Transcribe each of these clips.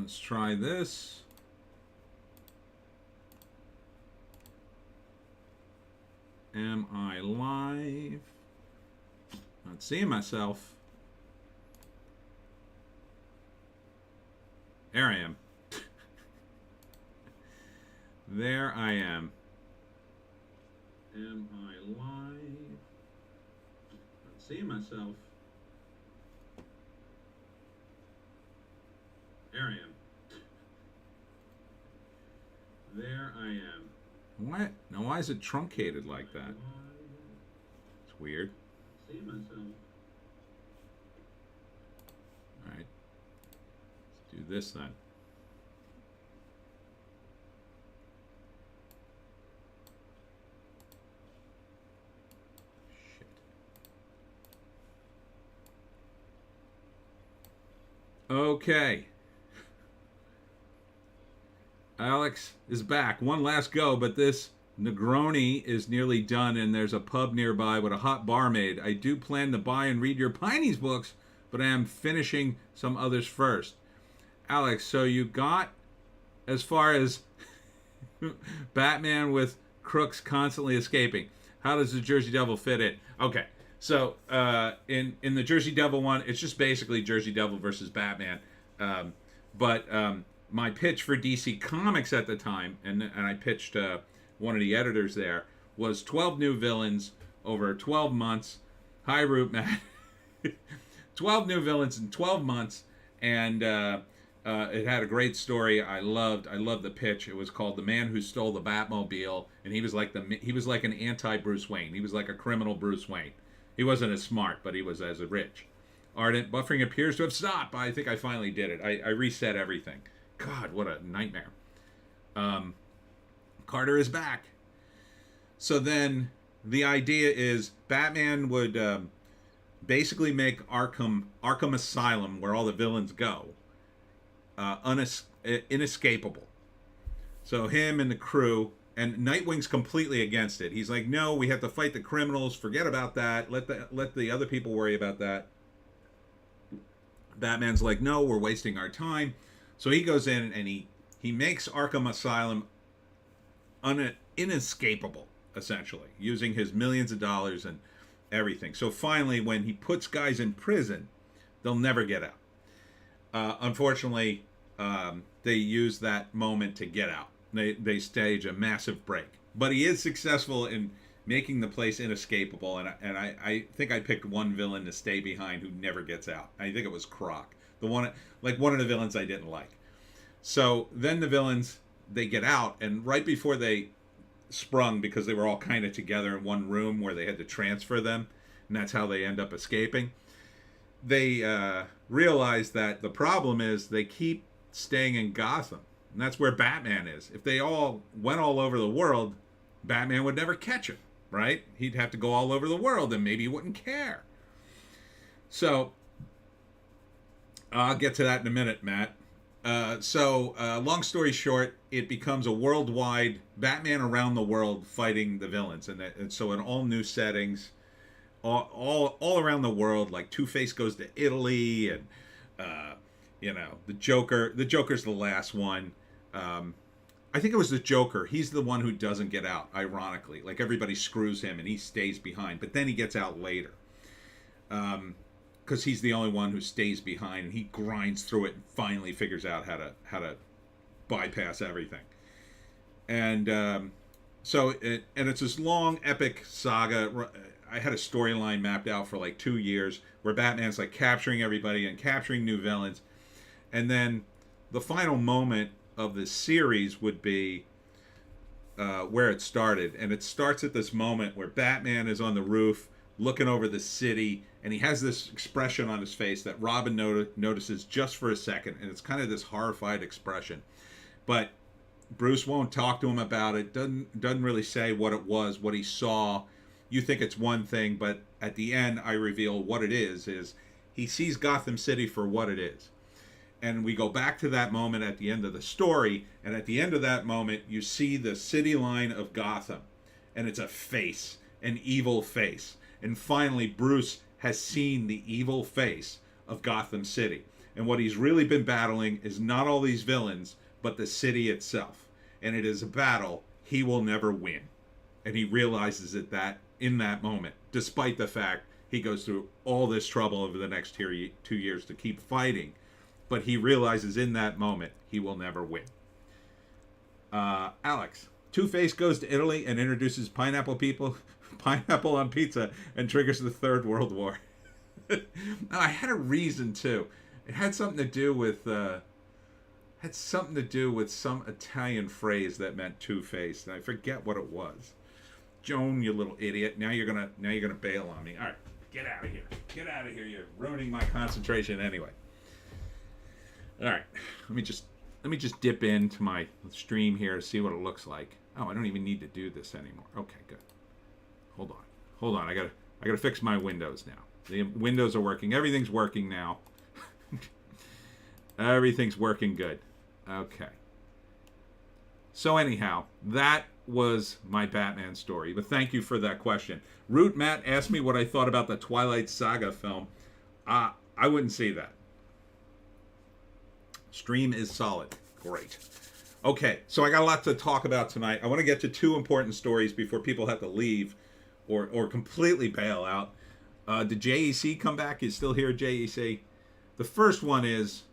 Let's try this. Am I live? Not seeing myself. There I am. There I am. Am I live? Not seeing myself. There I am. There I am. What? Now why is it truncated like that? It's weird. See myself. Alright. Let's do this then. Shit. Okay. Alex is back. One last go, but this Negroni is nearly done, and there's a pub nearby with a hot barmaid. I do plan to buy and read your Pineys books, but I am finishing some others first. Alex, so you got as far as Batman with crooks constantly escaping. How does the Jersey Devil fit in? Okay, so in the Jersey Devil one, it's just basically Jersey Devil versus Batman. But my pitch for DC Comics at the time, and I pitched one of the editors there, was 12 new villains over 12 months. Hi, Root Matt. 12 new villains in 12 months, and it had a great story. I loved the pitch. It was called "The Man Who Stole the Batmobile," and he was like an anti-Bruce Wayne. He was like a criminal Bruce Wayne. He wasn't as smart, but he was as rich. Ardent buffering appears to have stopped. I think I finally did it. I reset everything. God, what a nightmare. Carter is back. So then the idea is Batman would basically make Arkham Asylum, where all the villains go, inescapable. So him and the crew, and Nightwing's completely against it. He's like, no, we have to fight the criminals. Forget about that. Let the other people worry about that. Batman's like, no, we're wasting our time. So he goes in and he makes Arkham Asylum inescapable, essentially, using his millions of dollars and everything. So finally, when he puts guys in prison, they'll never get out. Unfortunately, they use that moment to get out. They stage a massive break. But he is successful in making the place inescapable, and I think I picked one villain to stay behind who never gets out. I think it was Croc. One of the villains I didn't like. So then the villains, they get out, and right before they sprung, because they were all kind of together in one room where they had to transfer them, and that's how they end up escaping, they realize that the problem is they keep staying in Gotham, and that's where Batman is. If they all went all over the world, Batman would never catch him, right? He'd have to go all over the world, and maybe he wouldn't care. So I'll get to that in a minute, Matt. Long story short, it becomes a worldwide Batman around the world fighting the villains, and so in all new settings, all around the world. Like Two-Face goes to Italy, and the Joker's the last one. I think it was the Joker. He's the one who doesn't get out. Ironically, like everybody screws him, and he stays behind, but then he gets out later. Because he's the only one who stays behind, and he grinds through it and finally figures out how to bypass everything. And it's this long epic saga. I had a storyline mapped out for like 2 years where Batman's like capturing everybody and capturing new villains, and then the final moment of the series would be where it started, and it starts at this moment where Batman is on the roof looking over the city, and he has this expression on his face that Robin notices just for a second, and it's kind of this horrified expression. But Bruce won't talk to him about it, doesn't really say what it was, what he saw. You think it's one thing, but at the end I reveal what it is he sees Gotham City for what it is. And we go back to that moment at the end of the story, and at the end of that moment you see the city line of Gotham, and it's a face, an evil face. And finally, Bruce has seen the evil face of Gotham City. And what he's really been battling is not all these villains, but the city itself. And it is a battle he will never win. And he realizes it that in that moment, despite the fact he goes through all this trouble over the next 2 years to keep fighting. But he realizes in that moment he will never win. Alex, Two-Face goes to Italy and introduces pineapple on pizza and triggers the Third World War. I had a reason too. It had something to do with some Italian phrase that meant two-faced, and I forget what it was. Joan, you little idiot! Now you're gonna bail on me. All right, get out of here! Get out of here! You're ruining my concentration anyway. All right, let me just dip into my stream here to see what it looks like. Oh, I don't even need to do this anymore. Okay, good. Hold on. I gotta fix my windows now. The windows are working. Everything's working now. Everything's working good. Okay. So anyhow, that was my Batman story. But thank you for that question. Root Matt asked me what I thought about the Twilight Saga film. I wouldn't see that. Stream is solid. Great. Okay, so I got a lot to talk about tonight. I want to get to two important stories before people have to leave or completely bail out. Did JEC come back? He's still here, JEC. The first one is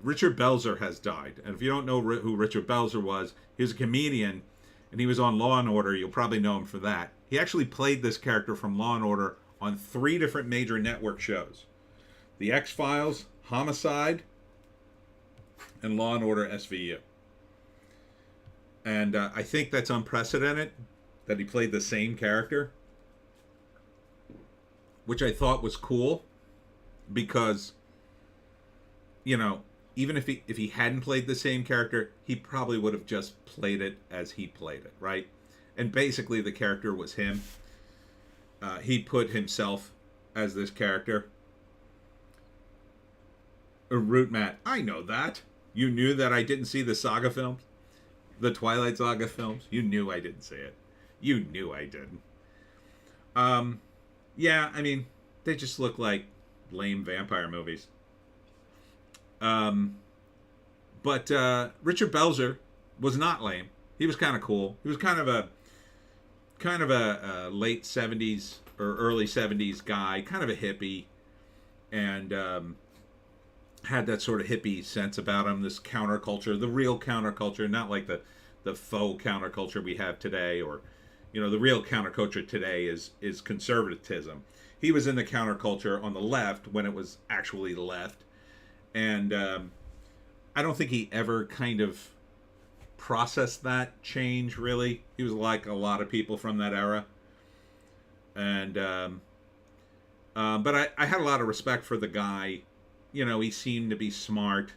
Richard Belzer has died. And if you don't know who Richard Belzer was, he was a comedian, and he was on Law & Order. You'll probably know him for that. He actually played this character from Law & Order on 3 different major network shows. The X-Files, Homicide, and Law & Order SVU. And I think that's unprecedented, that he played the same character, which I thought was cool, because, you know, even if he hadn't played the same character, he probably would have just played it as he played it, right? And basically the character was him. He put himself as this character. Root Matt, I know that. You knew that I didn't see the Saga films? The Twilight Saga films? You knew I didn't see it. You knew I didn't. Yeah, I mean, they just look like lame vampire movies. But Richard Belzer was not lame. He was kind of cool. He was kind of a late 70s or early 70s guy, kind of a hippie, and had that sort of hippie sense about him, this counterculture, the real counterculture, not like the faux counterculture we have today, or, you know, the real counterculture today is conservatism. He was in the counterculture on the left when it was actually the left, and I don't think he ever kind of processed that change, really. He was like a lot of people from that era, and but I had a lot of respect for the guy. You know, he seemed to be smart.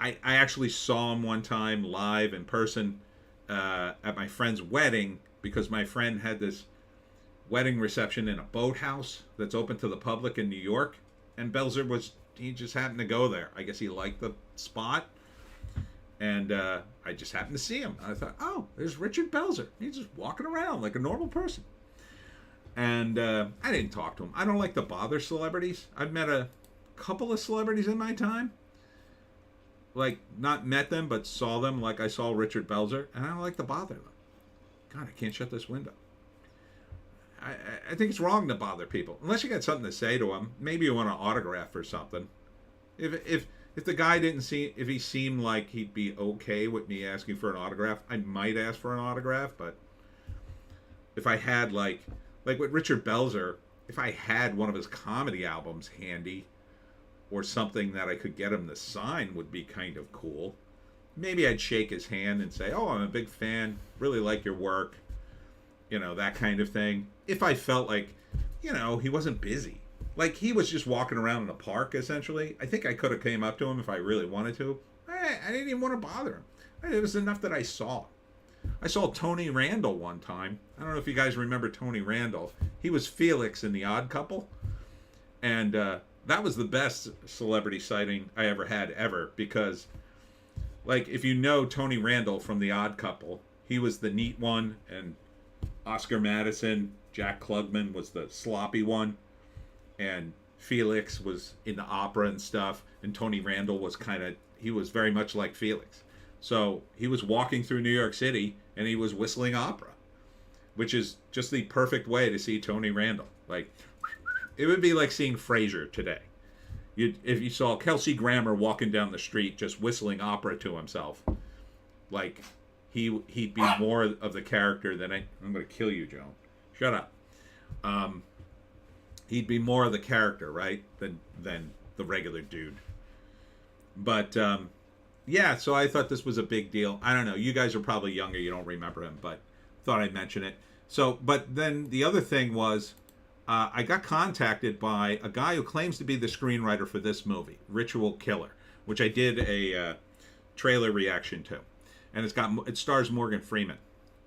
I actually saw him one time live in person at my friend's wedding, because my friend had this wedding reception in a boathouse that's open to the public in New York, and Belzer he just happened to go there. I guess he liked the spot, and I just happened to see him. I thought, oh, there's Richard Belzer. He's just walking around like a normal person. And I didn't talk to him. I don't like to bother celebrities. I've met a couple of celebrities in my time, like not met them but saw them, like I saw Richard Belzer, and I don't like to bother them. God, I can't shut this window. I think it's wrong to bother people unless you got something to say to them. Maybe you want an autograph or something. If the guy if he seemed like he'd be okay with me asking for an autograph, I might ask for an autograph. But if I had like with Richard Belzer, if I had one of his comedy albums handy, or something that I could get him to sign, would be kind of cool. Maybe I'd shake his hand and say, oh, I'm a big fan, really like your work, you know, that kind of thing. If I felt like, you know, he wasn't busy. Like, he was just walking around in a park, essentially. I think I could have came up to him if I really wanted to. I didn't even want to bother him. It was enough that I saw. I saw Tony Randall one time. I don't know if you guys remember Tony Randall. He was Felix in The Odd Couple. And, that was the best celebrity sighting I ever had, because, like, if you know Tony Randall from The Odd Couple, he was the neat one, and Oscar Madison, Jack Klugman was the sloppy one, and Felix was in the opera and stuff, and Tony Randall was he was very much like Felix. So he was walking through New York City and he was whistling opera, which is just the perfect way to see Tony Randall. Like, it would be like seeing Frasier today. If you saw Kelsey Grammer walking down the street just whistling opera to himself, like, he'd be more of the character than I'm going to kill you, Joan. Shut up. He'd be more of the character, right, than the regular dude. But yeah, so I thought this was a big deal. I don't know. You guys are probably younger. You don't remember him, but thought I'd mention it. So, but then the other thing was, I got contacted by a guy who claims to be the screenwriter for this movie, Ritual Killer, which I did a trailer reaction to, and it stars Morgan Freeman.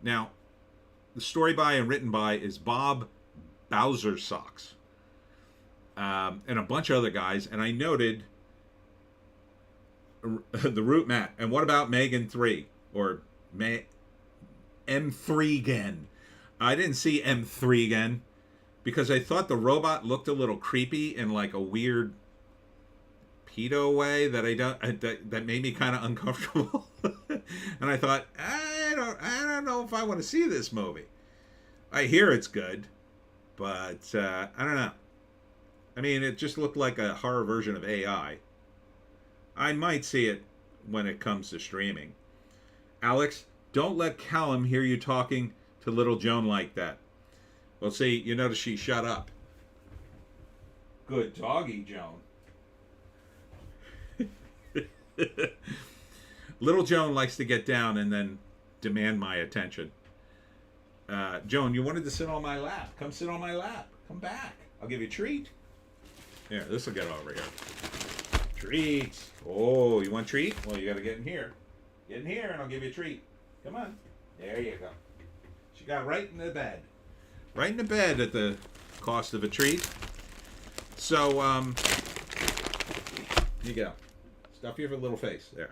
Now, the story by and written by is Bob Bowser-Socks, and a bunch of other guys, and I noted the Root Matt. And what about Megan 3 or M3 again? I didn't see M3 again because I thought the robot looked a little creepy in like a weird pedo way that made me kind of uncomfortable. And I thought, I don't know if I want to see this movie. I hear it's good, but I don't know. I mean, it just looked like a horror version of AI. I might see it when it comes to streaming. Alex, don't let Callum hear you talking to little Joan like that. Well, see, you notice she shut up. Good doggy, Joan. Little Joan likes to get down and then demand my attention. Joan, you wanted to sit on my lap. Come sit on my lap. Come back. I'll give you a treat. Here, this will get over here. Treats. Oh, you want a treat? Well, you got to get in here. Get in here and I'll give you a treat. Come on. There you go. She got right in the bed. Right in the bed at the cost of a treat. So, here you go. Stuff your little face. There.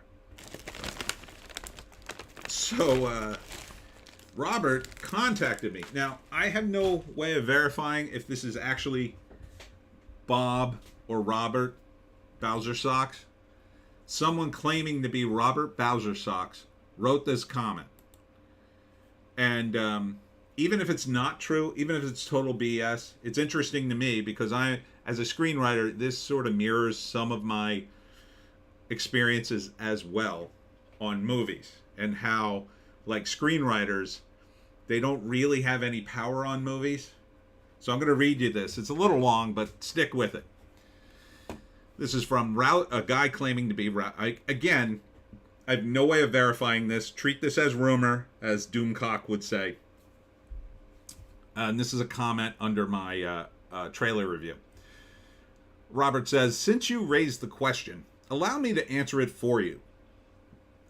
So, Robert contacted me. Now, I have no way of verifying if this is actually Bob or Robert Bowser-Socks. Someone claiming to be Robert Bowser-Socks wrote this comment. And even if it's not true, even if it's total BS, it's interesting to me because as a screenwriter, this sort of mirrors some of my experiences as well on movies and how, like, screenwriters, they don't really have any power on movies. So I'm going to read you this. It's a little long, but stick with it. This is from a guy claiming to be... Again, I have no way of verifying this. Treat this as rumor, as Doomcock would say. And this is a comment under my trailer review. Robert says, since you raised the question, allow me to answer it for you.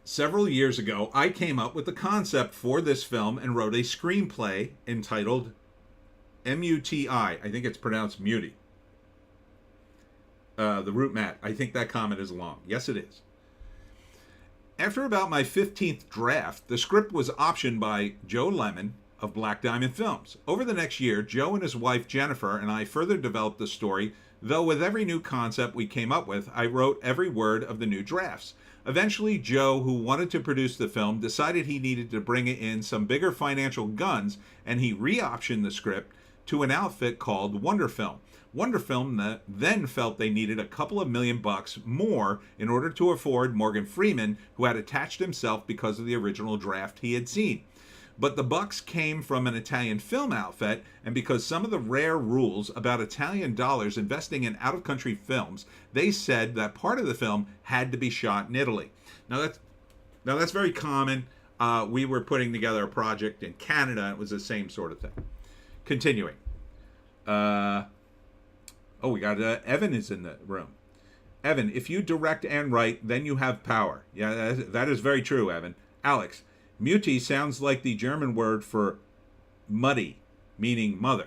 Several years ago, I came up with the concept for this film and wrote a screenplay entitled M-U-T-I. I think it's pronounced Muty. The Root Matt. I think that comment is long. Yes, it is. After about my 15th draft, the script was optioned by Joe Lemon of Black Diamond Films. Over the next year, Joe and his wife Jennifer and I further developed the story, though with every new concept we came up with, I wrote every word of the new drafts. Eventually, Joe, who wanted to produce the film, decided he needed to bring in some bigger financial guns, and he re-optioned the script to an outfit called Wonderfilm. Wonderfilm then felt they needed a couple of $1 million more in order to afford Morgan Freeman, who had attached himself because of the original draft he had seen. But the bucks came from an Italian film outfit, and because some of the rare rules about Italian dollars investing in out-of-country films, they said that part of the film had to be shot in Italy. Now that's very common. We were putting together a project in Canada, and it was the same sort of thing. Continuing. We got Evan is in the room. Evan, if you direct and write, then you have power. Yeah, that is very true, Evan. Alex, Mutti sounds like the German word for muddy, meaning mother.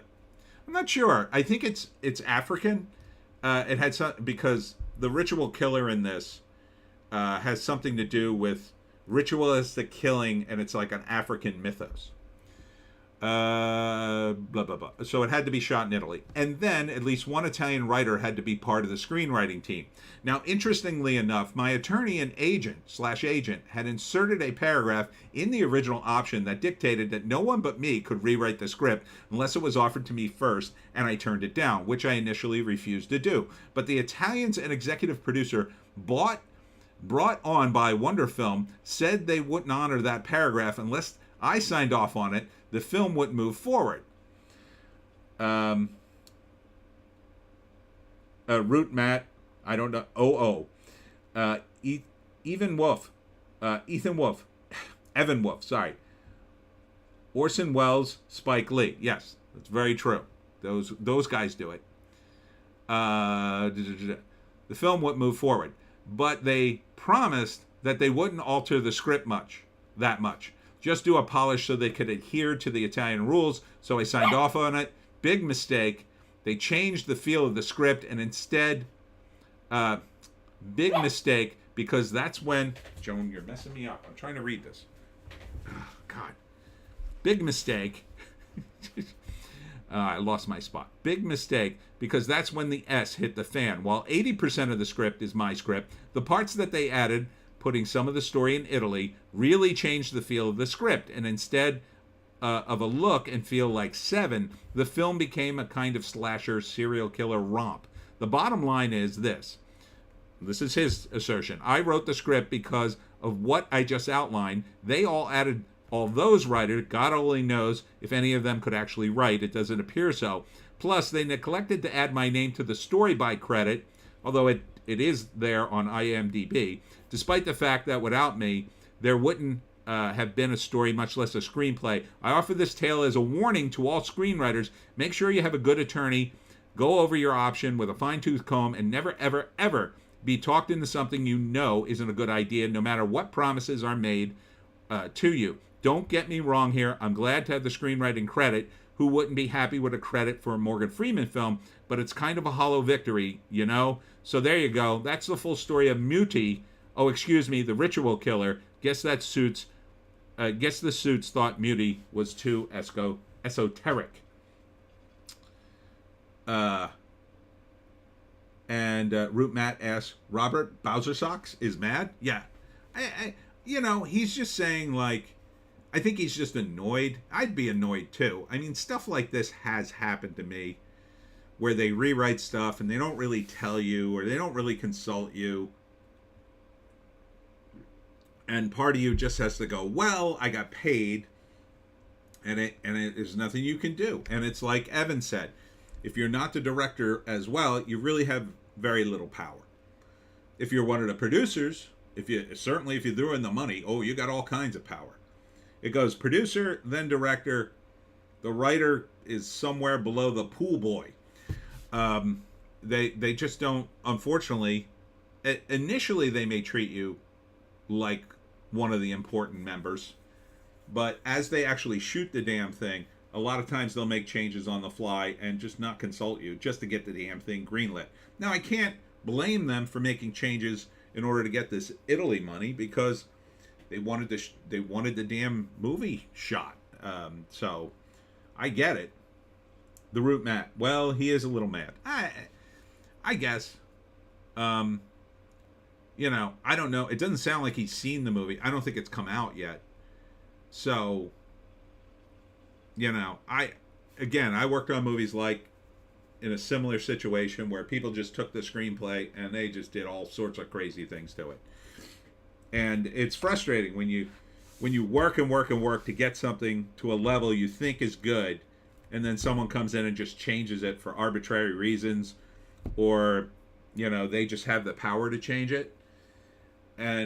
I'm not sure. I think it's African. It had some, because the ritual killer in this has something to do with ritualistic killing, and it's like an African mythos. Blah blah blah. So it had to be shot in Italy, and then at least one Italian writer had to be part of the screenwriting team. Now, interestingly enough, my attorney and agent had inserted a paragraph in the original option that dictated that no one but me could rewrite the script unless it was offered to me first, and I turned it down, which I initially refused to do. But the Italians and executive producer brought on by Wonderfilm said they wouldn't honor that paragraph unless I signed off on it. The film wouldn't move forward. Root Matt, I don't know. Ethan Wolf, Evan Wolf, sorry. Orson Welles, Spike Lee. Yes, that's very true. Those guys do it. The film wouldn't move forward, but they promised that they wouldn't alter the script that much. Just do a polish so they could adhere to the Italian rules, so I signed off on it. Big mistake. They changed the feel of the script, and instead, big mistake, because that's when... Joan, you're messing me up. I'm trying to read this. Oh, God. Big mistake. I lost my spot. Big mistake, because that's when the S hit the fan. While 80% of the script is my script, the parts that they added, putting some of the story in Italy, really changed the feel of the script. And instead of a look and feel like Seven, the film became a kind of slasher serial killer romp. The bottom line is this. This is his assertion. I wrote the script because of what I just outlined. They all added, all those writers, God only knows if any of them could actually write. It doesn't appear so. Plus, they neglected to add my name to the story by credit, although it is there on IMDb, despite the fact that without me, there wouldn't have been a story, much less a screenplay. I offer this tale as a warning to all screenwriters. Make sure you have a good attorney. Go over your option with a fine-tooth comb and never, ever, ever be talked into something you know isn't a good idea, no matter what promises are made to you. Don't get me wrong here. I'm glad to have the screenwriting credit. Who wouldn't be happy with a credit for a Morgan Freeman film? But it's kind of a hollow victory, you know? So there you go. That's the full story of Muti. Oh, excuse me, the ritual killer. Guess the suits thought Muti was too esoteric. Root Matt asks, Robert Bowser Socks is mad? Yeah. He's just saying, like, I think he's just annoyed. I'd be annoyed too. I mean, stuff like this has happened to me where they rewrite stuff and they don't really tell you or they don't really consult you. And part of you just has to go, well, I got paid and there's nothing you can do. And it's like Evan said, if you're not the director as well, you really have very little power. If you're one of the producers, if you threw in the money, you got all kinds of power. It goes producer, then director. The writer is somewhere below the pool boy. They just don't, unfortunately, initially they may treat you like one of the important members, but as they actually shoot the damn thing, a lot of times they'll make changes on the fly and just not consult you just to get the damn thing greenlit. Now, I can't blame them for making changes in order to get this Italy money because they wanted the damn movie shot. So I get it. The Root Matt, well, he is a little mad. I guess. I don't know. It doesn't sound like he's seen the movie. I don't think it's come out yet. So, I worked on movies like in a similar situation where people just took the screenplay and they just did all sorts of crazy things to it. And it's frustrating when you work and work and work to get something to a level you think is good, and then someone comes in and just changes it for arbitrary reasons, or they just have the power to change it,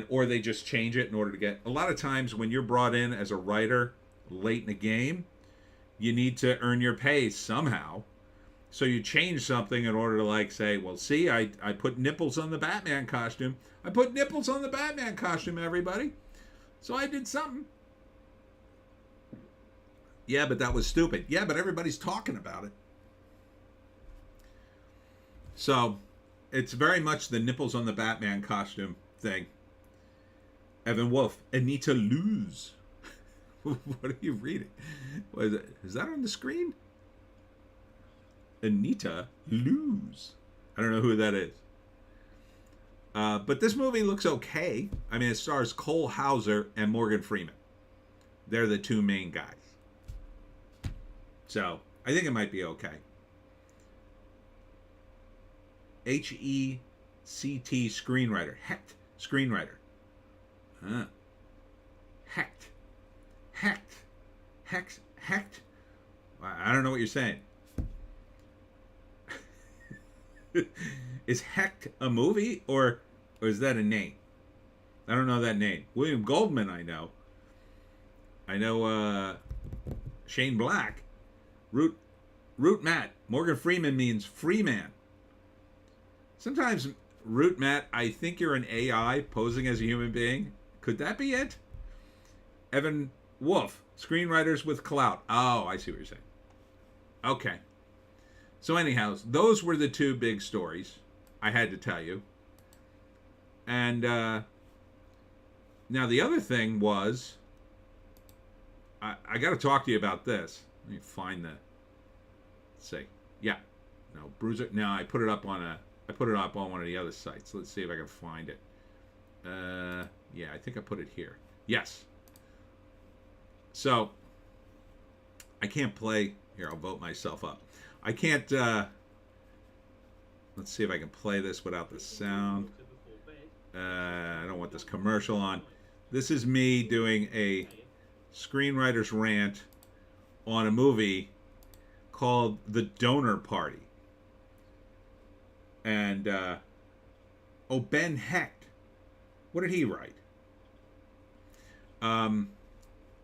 or they just change it in order to get. A lot of times when you're brought in as a writer late in the game, you need to earn your pay somehow. So you change something in order to say, well, see, I put nipples on the Batman costume. I put nipples on the Batman costume, everybody. So I did something. Yeah, but that was stupid. Yeah, but everybody's talking about it. So it's very much the nipples on the Batman costume thing. Evan Wolf, Anita Luz. What are you reading? What is it? Is that on the screen? Anita Luz. I don't know who that is. But this movie looks okay. I mean, it stars Cole Hauser and Morgan Freeman. They're the two main guys. So, I think it might be okay. HECT screenwriter. Hecht screenwriter. Hecht. I don't know what you're saying. Is Hecht a movie or is that a name? I don't know that name. William Goldman, I know. I know Shane Black. Root Matt. Morgan Freeman means free man. Sometimes, Root Matt, I think you're an AI posing as a human being. Could that be it? Evan Wolf. Screenwriters with clout. Oh, I see what you're saying. Okay. So anyhow, those were the two big stories I had to tell you. And now the other thing was, I got to talk to you about this. Let me find the. Let's see. Yeah. No, Bruiser. No, I put it up on one of the other sites. Let's see if I can find it. Yeah, I think I put it here. Yes. So I can't play. Here, I'll vote myself up. I can't. Let's see if I can play this without the sound. I don't want this commercial on. This is me doing a screenwriter's rant on a movie called The Donor Party. And, Ben Hecht. What did he write?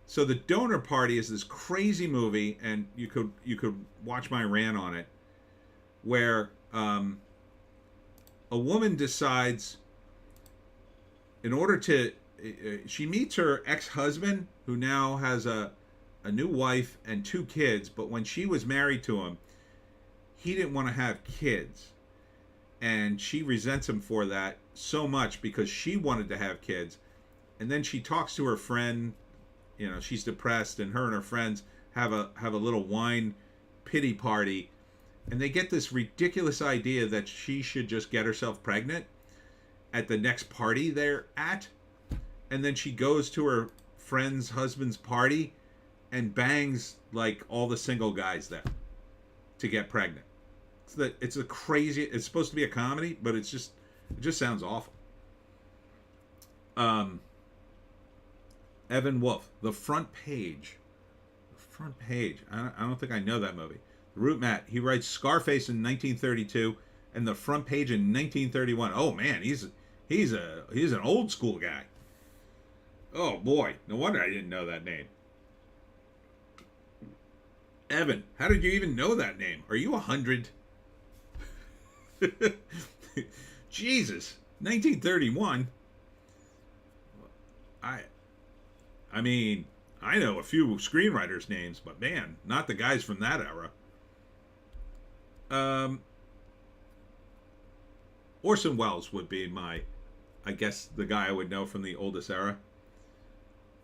So The Donor Party is this crazy movie, and you could watch my rant on it, where a woman decides, in order to, she meets her ex-husband, who now has a new wife and 2 kids, but when she was married to him, he didn't want to have kids. And she resents him for that so much because she wanted to have kids. And then she talks to her friend, she's depressed, and her friends have a little wine pity party, and they get this ridiculous idea that she should just get herself pregnant at the next party they're at. And then she goes to her friend's husband's party and bangs like all the single guys there to get pregnant. It's a crazy. It's supposed to be a comedy, but it just sounds awful. Evan Wolf, The Front Page. I don't think I know that movie. Root Matt, he writes Scarface in 1932 and The Front Page in 1931. Oh man, he's an old school guy. Oh boy, no wonder I didn't know that name. Evan, how did you even know that name? Are you 100? Jesus, 1931. I mean, I know a few screenwriters' names, but man, not the guys from that era. Orson Welles would be I guess, the guy I would know from the oldest era.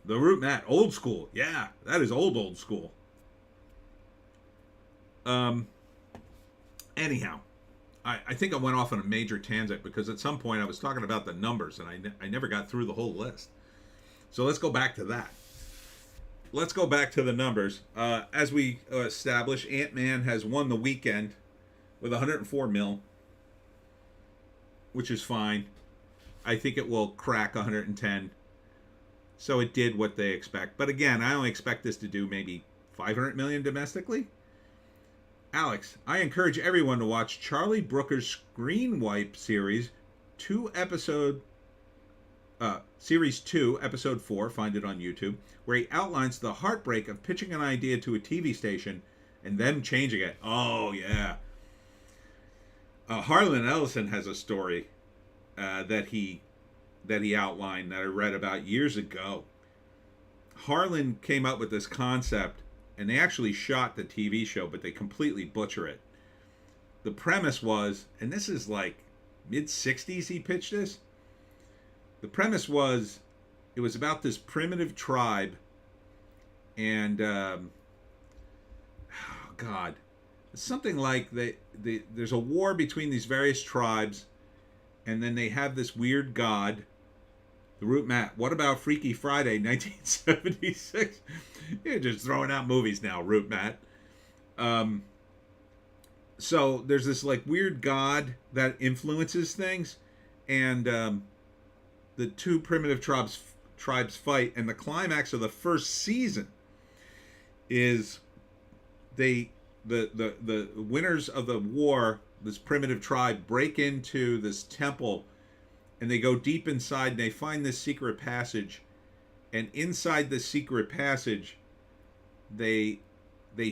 The Root Matt, old school. Yeah, that is old school. Anyhow, I think I went off on a major tangent because at some point I was talking about the numbers and I never got through the whole list. So let's go back to that. Let's go back to the numbers. As we established, Ant-Man has won the weekend with 104 mil, which is fine. I think it will crack 110. So it did what they expect. But again, I only expect this to do maybe 500 million domestically. Alex, I encourage everyone to watch Charlie Brooker's Screen Wipe series, Series 2, Episode 4, find it on YouTube, where he outlines the heartbreak of pitching an idea to a TV station and them changing it. Oh, yeah. Harlan Ellison has a story that he outlined that I read about years ago. Harlan came up with this concept, and they actually shot the TV show, but they completely butcher it. The premise was, and this is like mid-60s he pitched this. The premise was, it was about this primitive tribe and oh God, it's something like there's a war between these various tribes, and then they have this weird god, the Root Matt. What about Freaky Friday, 1976? You're just throwing out movies now, Root Matt. So there's this like weird god that influences things, and the two primitive tribes fight, and the climax of the first season is the winners of the war, this primitive tribe, break into this temple, and they go deep inside, and they find this secret passage, and inside this secret passage they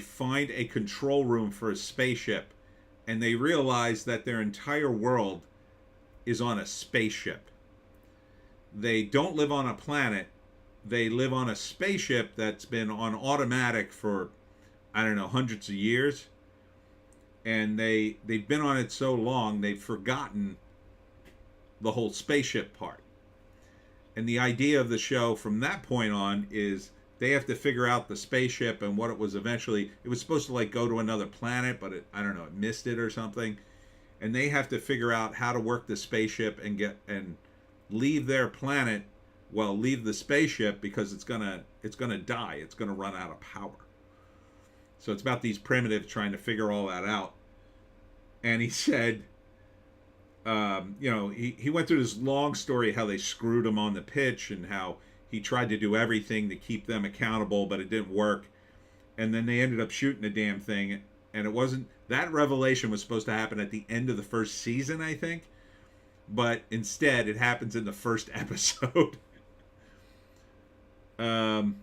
find a control room for a spaceship, and they realize that their entire world is on a spaceship. They don't live on a planet. They live on a spaceship that's been on automatic for, I don't know, hundreds of years. And they've been on it so long, they've forgotten the whole spaceship part. And the idea of the show from that point on is they have to figure out the spaceship and what it was eventually. It was supposed to like go to another planet, but I don't know, it missed it or something. And they have to figure out how to work the spaceship and leave their planet, well, leave the spaceship, because it's gonna die. It's gonna run out of power. So it's about these primitives trying to figure all that out. And he said, he went through this long story how they screwed him on the pitch and how he tried to do everything to keep them accountable, but it didn't work. And then they ended up shooting the damn thing, and it wasn't. That revelation was supposed to happen at the end of the first season, I think. But instead, it happens in the first episode. The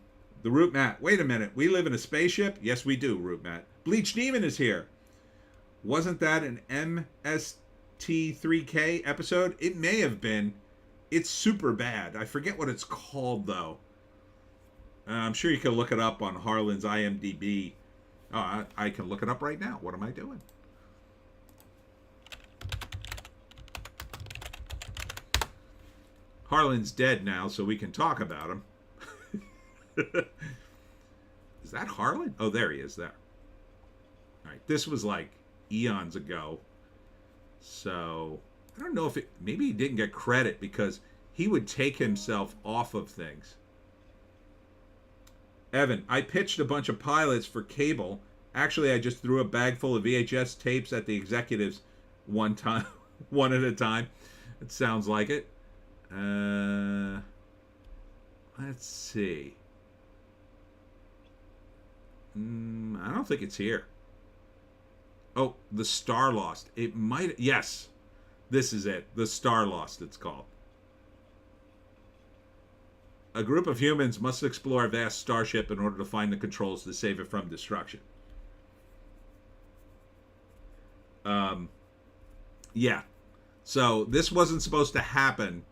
Root Matt. Wait a minute. We live in a spaceship? Yes, we do, Root Matt. Bleach Demon is here. Wasn't that an MST3K episode? It may have been. It's super bad. I forget what it's called, though. I'm sure you can look it up on Harlan's IMDb. Oh, I can look it up right now. What am I doing? Harlan's dead now, so we can talk about him. Is that Harlan? Oh, there he is there. All right, this was like eons ago. So, I don't know if maybe he didn't get credit because he would take himself off of things. Evan, I pitched a bunch of pilots for cable. Actually, I just threw a bag full of VHS tapes at the executives one time, one at a time. It sounds like it. Let's see. I don't think it's here. Oh, The Star Lost. It might. Yes, this is it. The Star Lost, it's called. A group of humans must explore a vast starship in order to find the controls to save it from destruction. Yeah. So this wasn't supposed to happen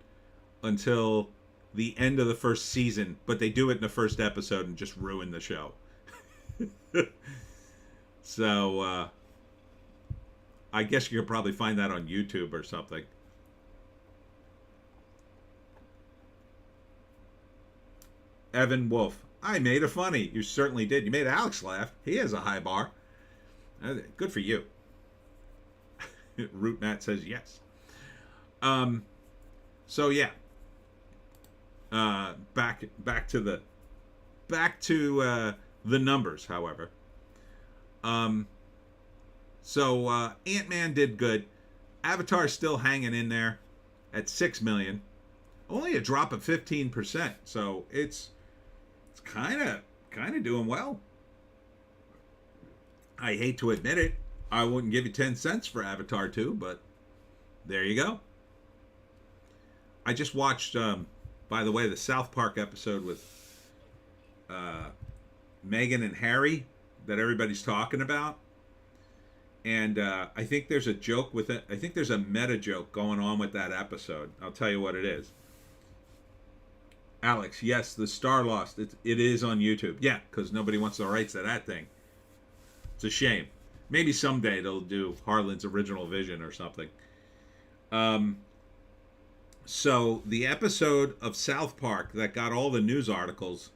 until the end of the first season, but they do it in the first episode and just ruin the show. So, I guess you could probably find that on YouTube or something. Evan Wolf, I made a funny. You certainly did. You made Alex laugh. He has a high bar. Good for you. Root Matt says yes. So yeah. Back to the numbers, however. So Ant-Man did good. Avatar's still hanging in there at 6 million. Only a drop of 15%. So it's kind of doing well. I hate to admit it. I wouldn't give you 10 cents for Avatar 2, but there you go. I just watched, by the way, the South Park episode with Meghan and Harry that everybody's talking about. And I think there's a joke with it. I think there's a meta joke going on with that episode. I'll tell you what it is. Alex, yes, The Star Lost. It is on YouTube. Yeah, because nobody wants the rights to that thing. It's a shame. Maybe someday they'll do Harlan's original vision or something. So the episode of South Park that got all the news articles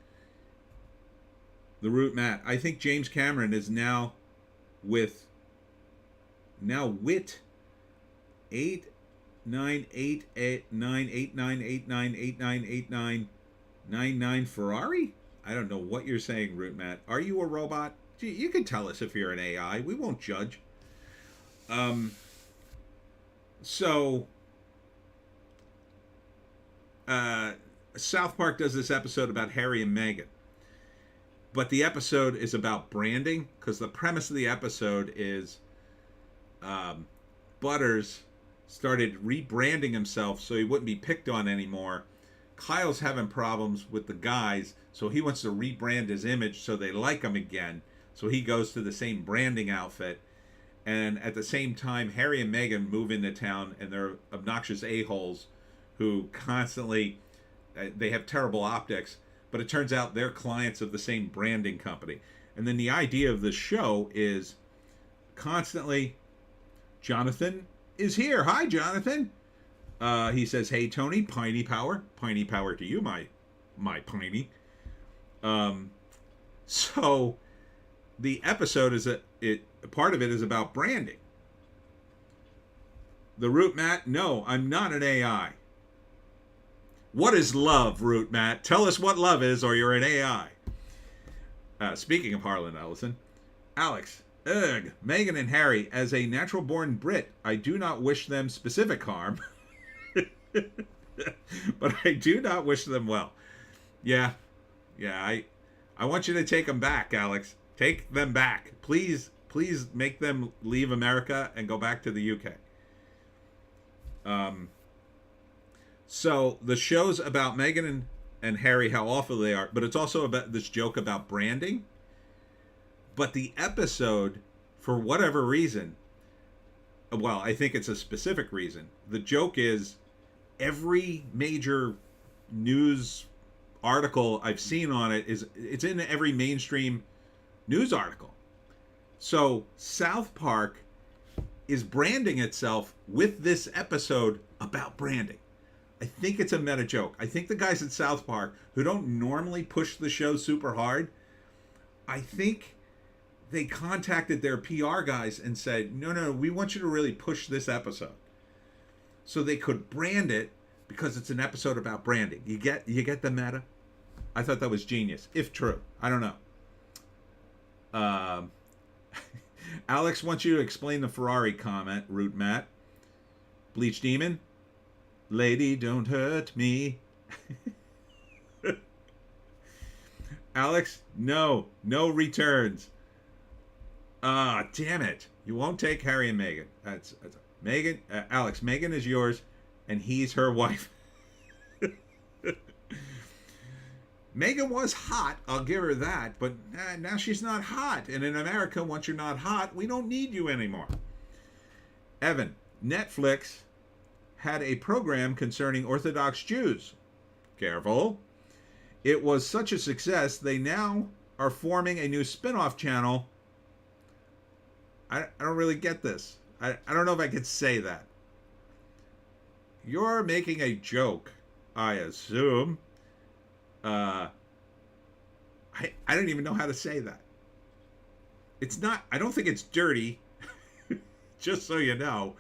The Root Matt. I think James Cameron is now with 898898989898999 Ferrari. I don't know what you're saying, Root Matt. Are you a robot? Gee, you can tell us if you're an AI. We won't judge. So South Park does this episode about Harry and Meghan. But the episode is about branding, because the premise of the episode is Butters started rebranding himself so he wouldn't be picked on anymore. Kyle's having problems with the guys, so he wants to rebrand his image so they like him again. So he goes to the same branding outfit. And at the same time, Harry and Meghan move into town, and they're obnoxious a-holes who constantly, they have terrible optics, but it turns out they're clients of the same branding company. And then the idea of the show is constantly, Jonathan is here. Hi, Jonathan. He says, hey, Tony, Piney power. Piney power to you, my Piney. So the episode is part of it is about branding. The Root Matt, no, I'm not an AI. What is love, Root Matt? Tell us what love is, or you're an AI. Speaking of Harlan Ellison, Alex, Meghan and Harry, as a natural-born Brit, I do not wish them specific harm, but I do not wish them well. Yeah, I want you to take them back, Alex. Take them back. Please make them leave America and go back to the UK. So the show's about Meghan and Harry, how awful they are, but it's also about this joke about branding. But the episode, for whatever reason, well, I think it's a specific reason. The joke is every major news article I've seen on it's in every mainstream news article. So South Park is branding itself with this episode about branding. I think it's a meta joke. I think the guys at South Park, who don't normally push the show super hard, I think they contacted their PR guys and said, no, we want you to really push this episode. So they could brand it because it's an episode about branding. You get the meta? I thought that was genius, if true. I don't know. Alex wants you to explain the Ferrari comment, Root Matt. Bleach Demon, lady, don't hurt me. Alex, no returns. Damn it. You won't take Harry and Meghan. That's Meghan. Alex, Meghan is yours, and he's her wife. Meghan was hot, I'll give her that, but now she's not hot. And in America, once you're not hot, we don't need you anymore. Evan, Netflix had a program concerning Orthodox Jews. Careful. It was such a success, they now are forming a new spin-off channel. I don't really get this. I don't know if I could say that. You're making a joke, I assume. I don't even know how to say that. It's not, I don't think it's dirty. Just so you know.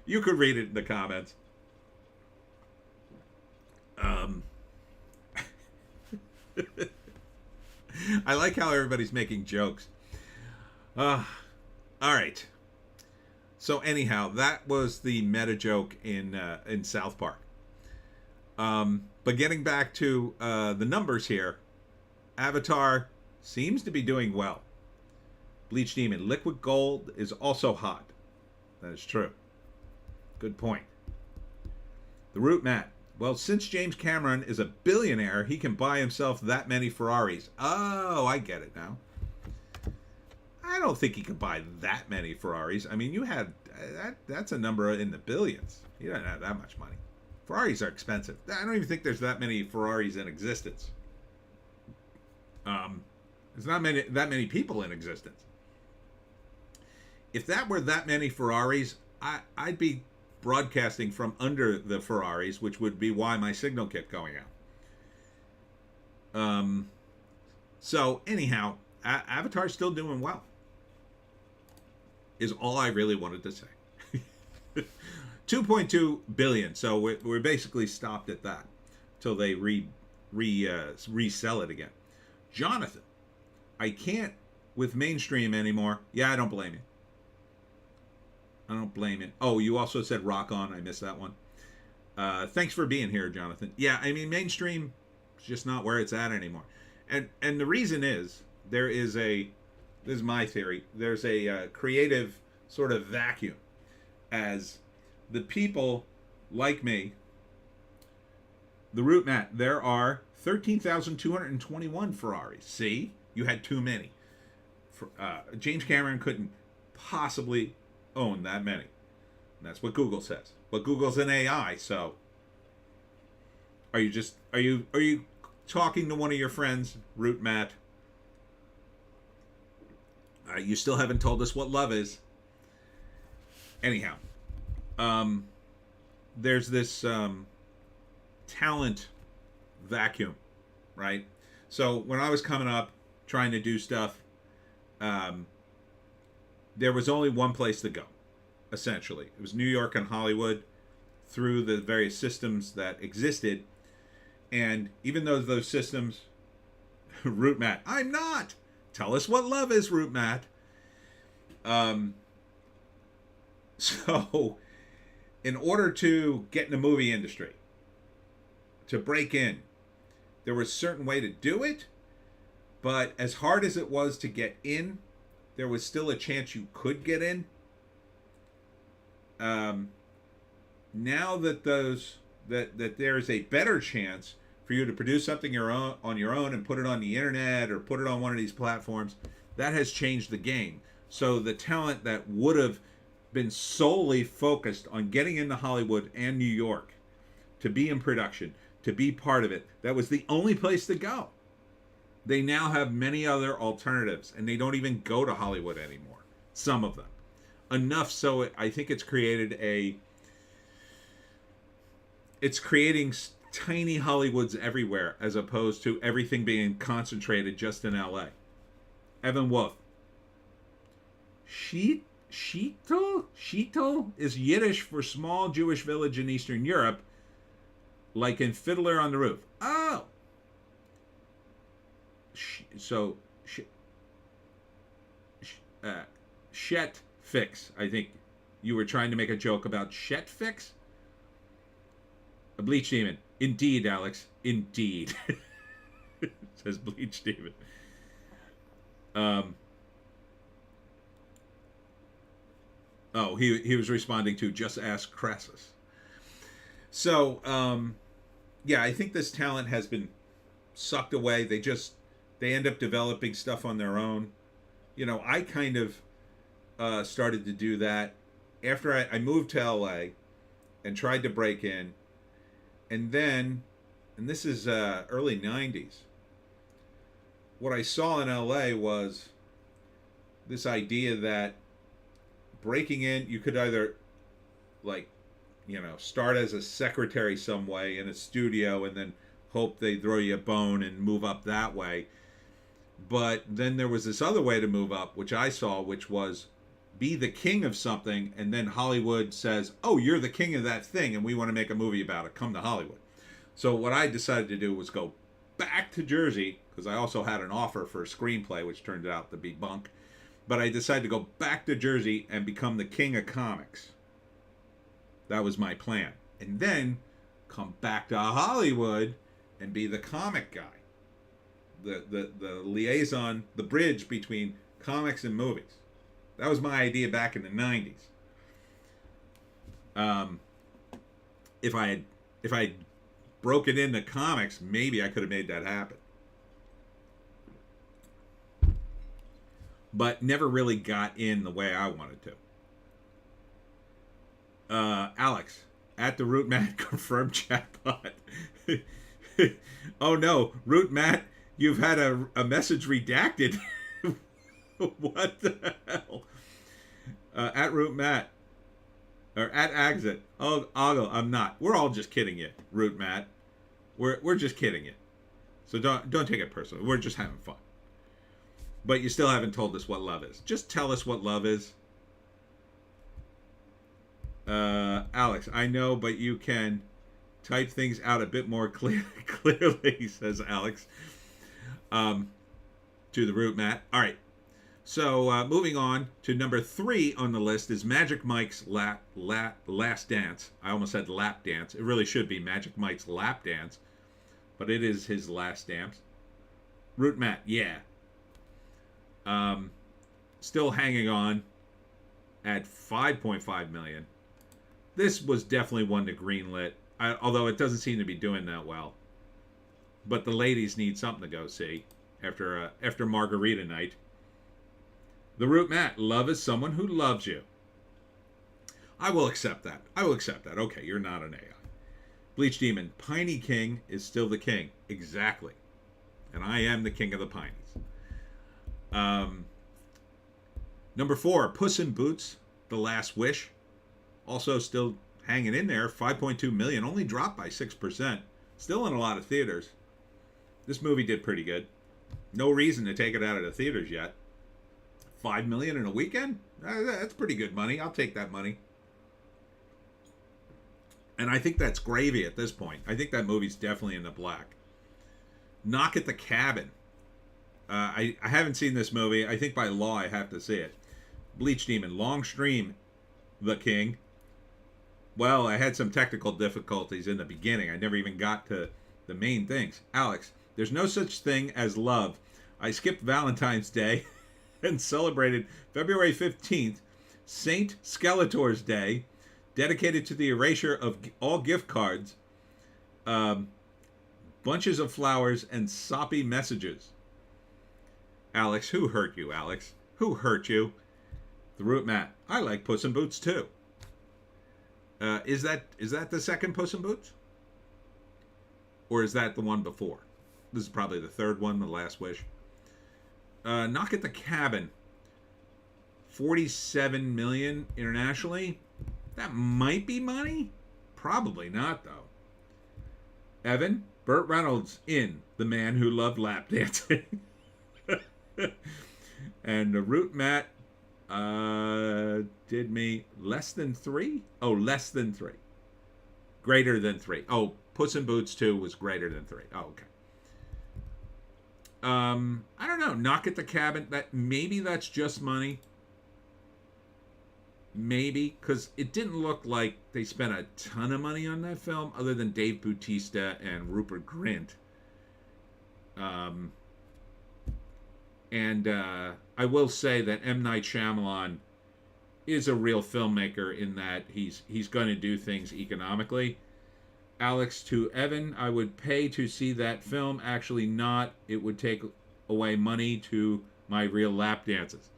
You could read it in the comments. I like how everybody's making jokes. All right. So anyhow, that was the meta joke in South Park. But getting back to the numbers here, Avatar seems to be doing well. Bleach Demon, Liquid Gold is also hot. That is true. Good point. The Root Matt. Well, since James Cameron is a billionaire, he can buy himself that many Ferraris. Oh, I get it now. I don't think he could buy that many Ferraris. I mean, you had that's a number in the billions. You don't have that much money. Ferraris are expensive. I don't even think there's that many Ferraris in existence. There's not that many people in existence. If that were that many Ferraris, I'd be broadcasting from under the Ferraris, which would be why my signal kept going out. So anyhow, Avatar's still doing well. Is all I really wanted to say. 2.2 billion. So we're basically stopped at that till they resell it again. Jonathan, I can't with mainstream anymore. Yeah, I don't blame you. I don't blame you. Oh, you also said Rock On. I missed that one. Thanks for being here, Jonathan. Yeah, I mean, mainstream is just not where it's at anymore. And the reason is, this is my theory, there's a creative sort of vacuum as the people like me, the root mat, there are 13,221 Ferraris. See? You had too many. James Cameron couldn't possibly own that many. And that's what Google says. But Google's an AI, so are you talking to one of your friends, Root Matt? You still haven't told us what love is. Anyhow, there's this talent vacuum, right? So when I was coming up trying to do stuff, there was only one place to go, essentially. It was New York and Hollywood through the various systems that existed. And even though those systems, Root Matt, I'm not! Tell us what love is, Root Matt. So, in order to get in the movie industry, to break in, there was a certain way to do it, but as hard as it was to get in, there was still a chance you could get in. Now that that there's a better chance for you to produce something on your own and put it on the internet or put it on one of these platforms, that has changed the game. So the talent that would have been solely focused on getting into Hollywood and New York to be in production, to be part of it, that was the only place to go. They now have many other alternatives, and they don't even go to Hollywood anymore. Some of them. Enough so I think it's created it's creating tiny Hollywoods everywhere as opposed to everything being concentrated just in LA. Evan Wolf. Shito is Yiddish for small Jewish village in Eastern Europe, like in Fiddler on the Roof. Oh! Shet Fix. I think you were trying to make a joke about Shet Fix? A Bleach Demon. Indeed, Alex. Indeed. Says Bleach Demon. He was responding to Just Ask Crassus. So, yeah, I think this talent has been sucked away. They end up developing stuff on their own. You know, I kind of started to do that after I moved to LA and tried to break in. And then, and this is early 90s, what I saw in LA was this idea that breaking in, you could either, like, you know, start as a secretary some way in a studio and then hope they throw you a bone and move up that way. But then there was this other way to move up, which I saw, which was be the king of something, and then Hollywood says, oh, you're the king of that thing, and we want to make a movie about it. Come to Hollywood. So what I decided to do was go back to Jersey, because I also had an offer for a screenplay, which turned out to be bunk. But I decided to go back to Jersey and become the king of comics. That was my plan. And then come back to Hollywood and be the comic guy. The liaison, the bridge between comics and movies. That was my idea back in the 90s. If I had broken into comics, maybe I could have made that happen. But never really got in the way I wanted to. Alex, at the Root Matt confirmed chatbot. Oh no, Root Matt, you've had a message redacted. What the hell? At Root Matt, or at Exit. Oh, Oggle, I'm not. We're all just kidding you, Root Matt. We're just kidding you. So don't take it personally. We're just having fun. But you still haven't told us what love is. Just tell us what love is. Alex, I know, but you can type things out a bit more clearly, says Alex. To the root, Matt. All right. So moving on to number 3 on the list is Magic Mike's Last Dance. I almost said lap dance. It really should be Magic Mike's Lap Dance, but it is his last dance. Root Matt, yeah. Still hanging on at 5.5 million. This was definitely one to greenlit, although it doesn't seem to be doing that well. But the ladies need something to go see after Margarita Night. The Root Matt, love is someone who loves you. I will accept that. Okay, you're not an AI. Bleach Demon, Piney King is still the king. Exactly. And I am the king of the Pineys. Number 4, Puss in Boots, The Last Wish. Also still hanging in there, 5.2 million, only dropped by 6%. Still in a lot of theaters. This movie did pretty good. No reason to take it out of the theaters yet. 5 million in a weekend? That's pretty good money. I'll take that money. And I think that's gravy at this point. I think that movie's definitely in the black. Knock at the Cabin. I haven't seen this movie. I think by law I have to see it. Bleach Demon, Long Stream, The King. Well, I had some technical difficulties in the beginning. I never even got to the main things. Alex, there's no such thing as love. I skipped Valentine's Day and celebrated February 15th, Saint Skeletor's Day, dedicated to the erasure of all gift cards, bunches of flowers, and soppy messages. Alex, who hurt you, Alex? Who hurt you? The Root Matt, I like Puss in Boots too. Is that the second Puss in Boots? Or is that the one before? This is probably the third one, The Last Wish. Knock at the Cabin. 47 million internationally. That might be money. Probably not, though. Evan, Burt Reynolds in The Man Who Loved Lap Dancing. And the Root Matt did me less than 3? Oh, less than 3. Greater than 3. Oh, Puss in Boots 2 was greater than 3. Oh, okay. I don't know. Knock at the Cabin. Maybe that's just money. Maybe, because it didn't look like they spent a ton of money on that film, other than Dave Bautista and Rupert Grint. And I will say that M. Night Shyamalan is a real filmmaker in that he's going to do things economically. Alex, to Evan, I would pay to see that film. Actually not. It would take away money to my real lap dances.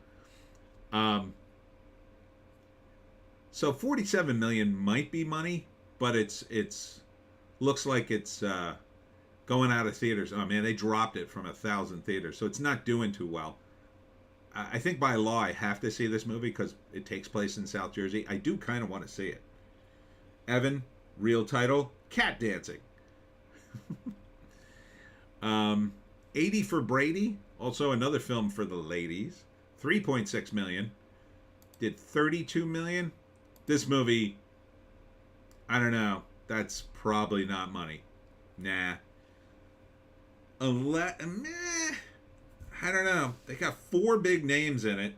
So 47 million might be money, but it's looks like it's going out of theaters. Oh man, they dropped it from 1,000 theaters, so it's not doing too well. I think by law I have to see this movie because it takes place in South Jersey. I do kind of want to see it. Evan, real title, Cat Dancing. 80 for Brady, also another film for the ladies. 3.6 million. Did 32 million. This movie, I don't know. That's probably not money. Nah. I don't know. They got 4 big names in it,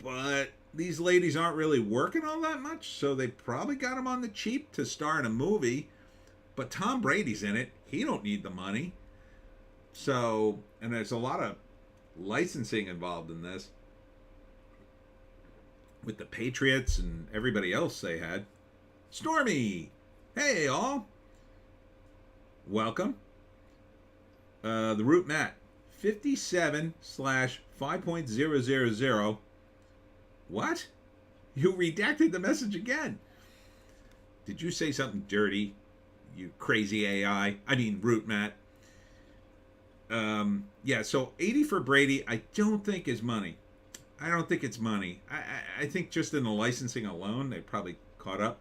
but these ladies aren't really working all that much, so they probably got them on the cheap to star in a movie. But Tom Brady's in it. He don't need the money. So, and there's a lot of licensing involved in this, with the Patriots and everybody else they had. Stormy! Hey, all! Welcome. The Root Matt. 57/5.000. What? You redacted the message again. Did you say something dirty, you crazy AI? I mean, Root Matt. Yeah, so 80 for Brady, I don't think is money. I don't think it's money. I think just in the licensing alone, they probably caught up.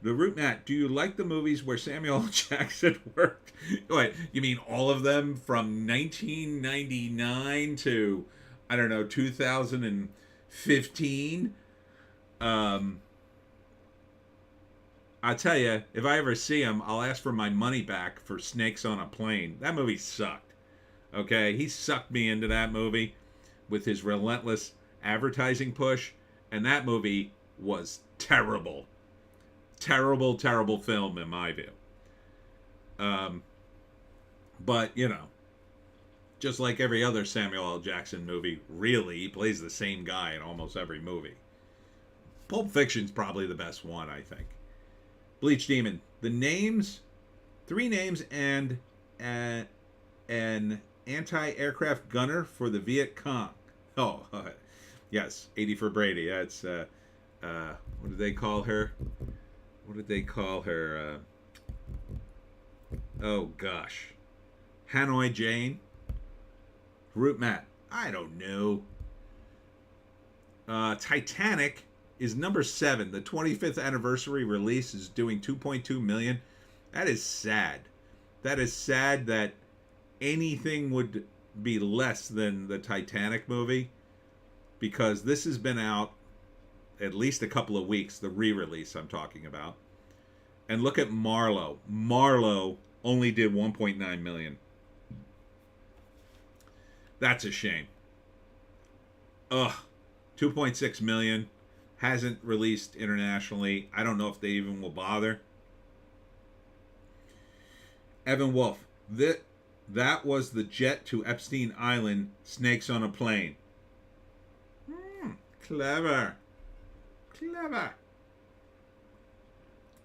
The Root Matt, do you like the movies where Samuel L. Jackson worked? What, you mean all of them from 1999 to I don't know, 2015. I tell you, if I ever see him, I'll ask for my money back for Snakes on a Plane. That movie sucked. Okay, he sucked me into that movie with his relentless advertising push, and that movie was terrible. Terrible, terrible film in my view. But you know, just like every other Samuel L. Jackson movie, really, he plays the same guy in almost every movie. Pulp Fiction's probably the best one, I think. Bleach Demon. The names, 3 names, and an anti-aircraft gunner for the Viet Cong. Oh, yes, 80 for Brady. That's what did they call her? What did they call her? Oh gosh, Hanoi Jane. Root Matt. I don't know. Titanic is number 7. The 25th anniversary release is doing 2.2 million. That is sad. That is sad that anything would be less than the Titanic movie, because this has been out at least a couple of weeks, the re-release I'm talking about. And look at Marlowe. Marlowe only did 1.9 million. That's a shame. Ugh. 2.6 million. Hasn't released internationally. I don't know if they even will bother. Evan Wolf. That was the jet to Epstein Island, Snakes on a Plane. Clever. Clever.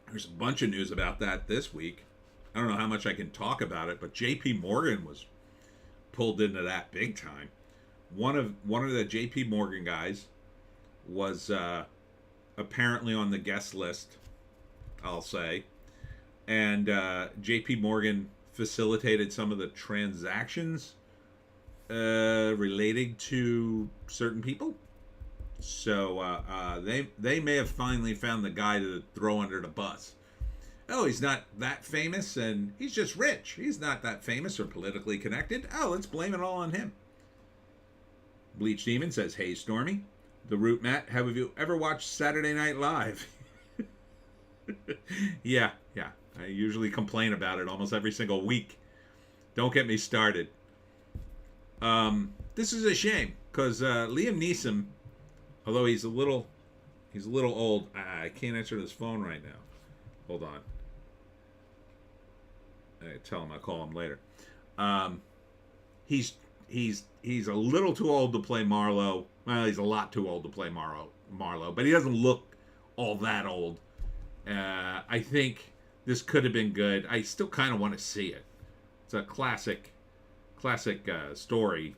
There's a bunch of news about that this week. I don't know how much I can talk about it, but J.P. Morgan was pulled into that big time. One of the J.P. Morgan guys was apparently on the guest list, I'll say, and J.P. Morgan facilitated some of the transactions relating to certain people. So they may have finally found the guy to throw under the bus. Oh, he's not that famous, and he's just rich. He's not that famous or politically connected. Oh, let's blame it all on him. Bleach Demon says, hey, Stormy. The Root Matt, have you ever watched Saturday Night Live? Yeah. I usually complain about it almost every single week. Don't get me started. This is a shame, because Liam Neeson, although he's a little old, I can't answer this phone right now. Hold on. I tell him I'll call him later. He's a little too old to play Marlowe. Well, he's a lot too old to play Marlowe, but he doesn't look all that old. I think this could have been good. I still kind of want to see it. It's a classic story,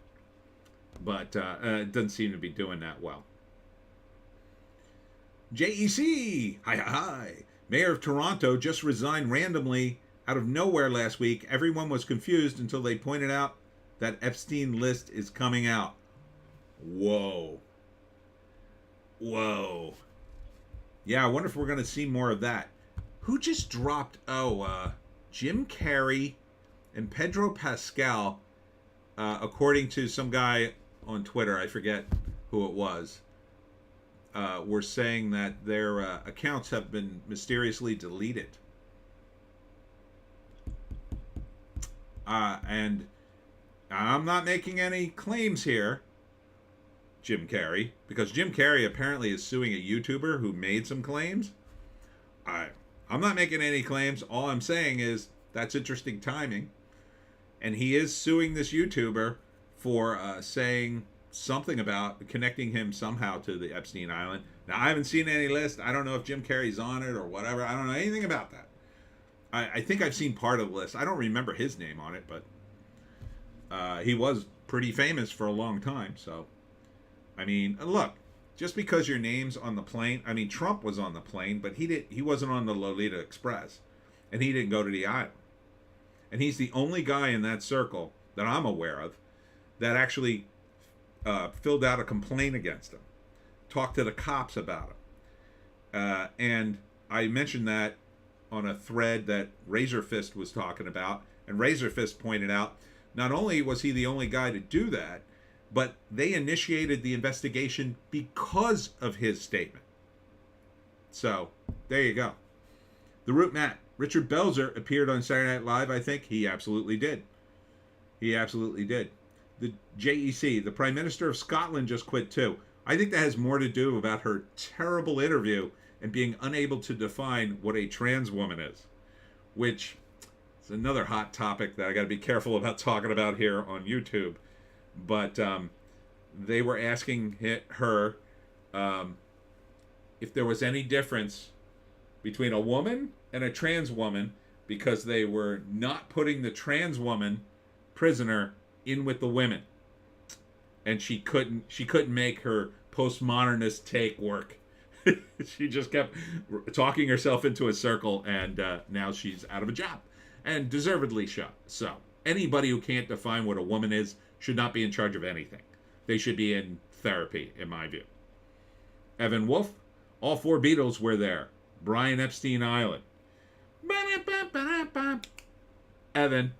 but it doesn't seem to be doing that well. JEC! Hi. Mayor of Toronto just resigned randomly out of nowhere last week. Everyone was confused until they pointed out that Epstein list is coming out. Whoa. Yeah, I wonder if we're going to see more of that. Who just dropped? Jim Carrey and Pedro Pascal, according to some guy on Twitter, I forget who it was, were saying that their accounts have been mysteriously deleted. And I'm not making any claims here, Jim Carrey, because Jim Carrey apparently is suing a YouTuber who made some claims. I'm not making any claims. All I'm saying is that's interesting timing. And he is suing this YouTuber for saying something about connecting him somehow to the Epstein Island. Now, I haven't seen any list. I don't know if Jim Carrey's on it or whatever. I don't know anything about that. I think I've seen part of the list. I don't remember his name on it, but he was pretty famous for a long time. So, I mean, look, just because your name's on the plane, I mean, Trump was on the plane, but he wasn't on the Lolita Express, and he didn't go to the island. And he's the only guy in that circle that I'm aware of that actually filled out a complaint against him, talked to the cops about him. And I mentioned that on a thread that Razor Fist was talking about, and Razor Fist pointed out not only was he the only guy to do that, but they initiated the investigation because of his statement. So there you go. The Root Matt. Richard Belzer appeared on Saturday Night Live, I think. He absolutely did. He absolutely did. The JEC, the Prime Minister of Scotland, just quit too. I think that has more to do about her terrible interview and being unable to define what a trans woman is, which is another hot topic that I got to be careful about talking about here on YouTube. But they were asking her if there was any difference between a woman and a trans woman, because they were not putting the trans woman prisoner in with the women, and she couldn't make her postmodernist take work. She just kept talking herself into a circle, and now she's out of a job, and deservedly so. Anybody who can't define what a woman is should not be in charge of anything. They should be in therapy, in my view. Evan Wolf, all 4 Beatles were there. Brian Epstein Island. Evan.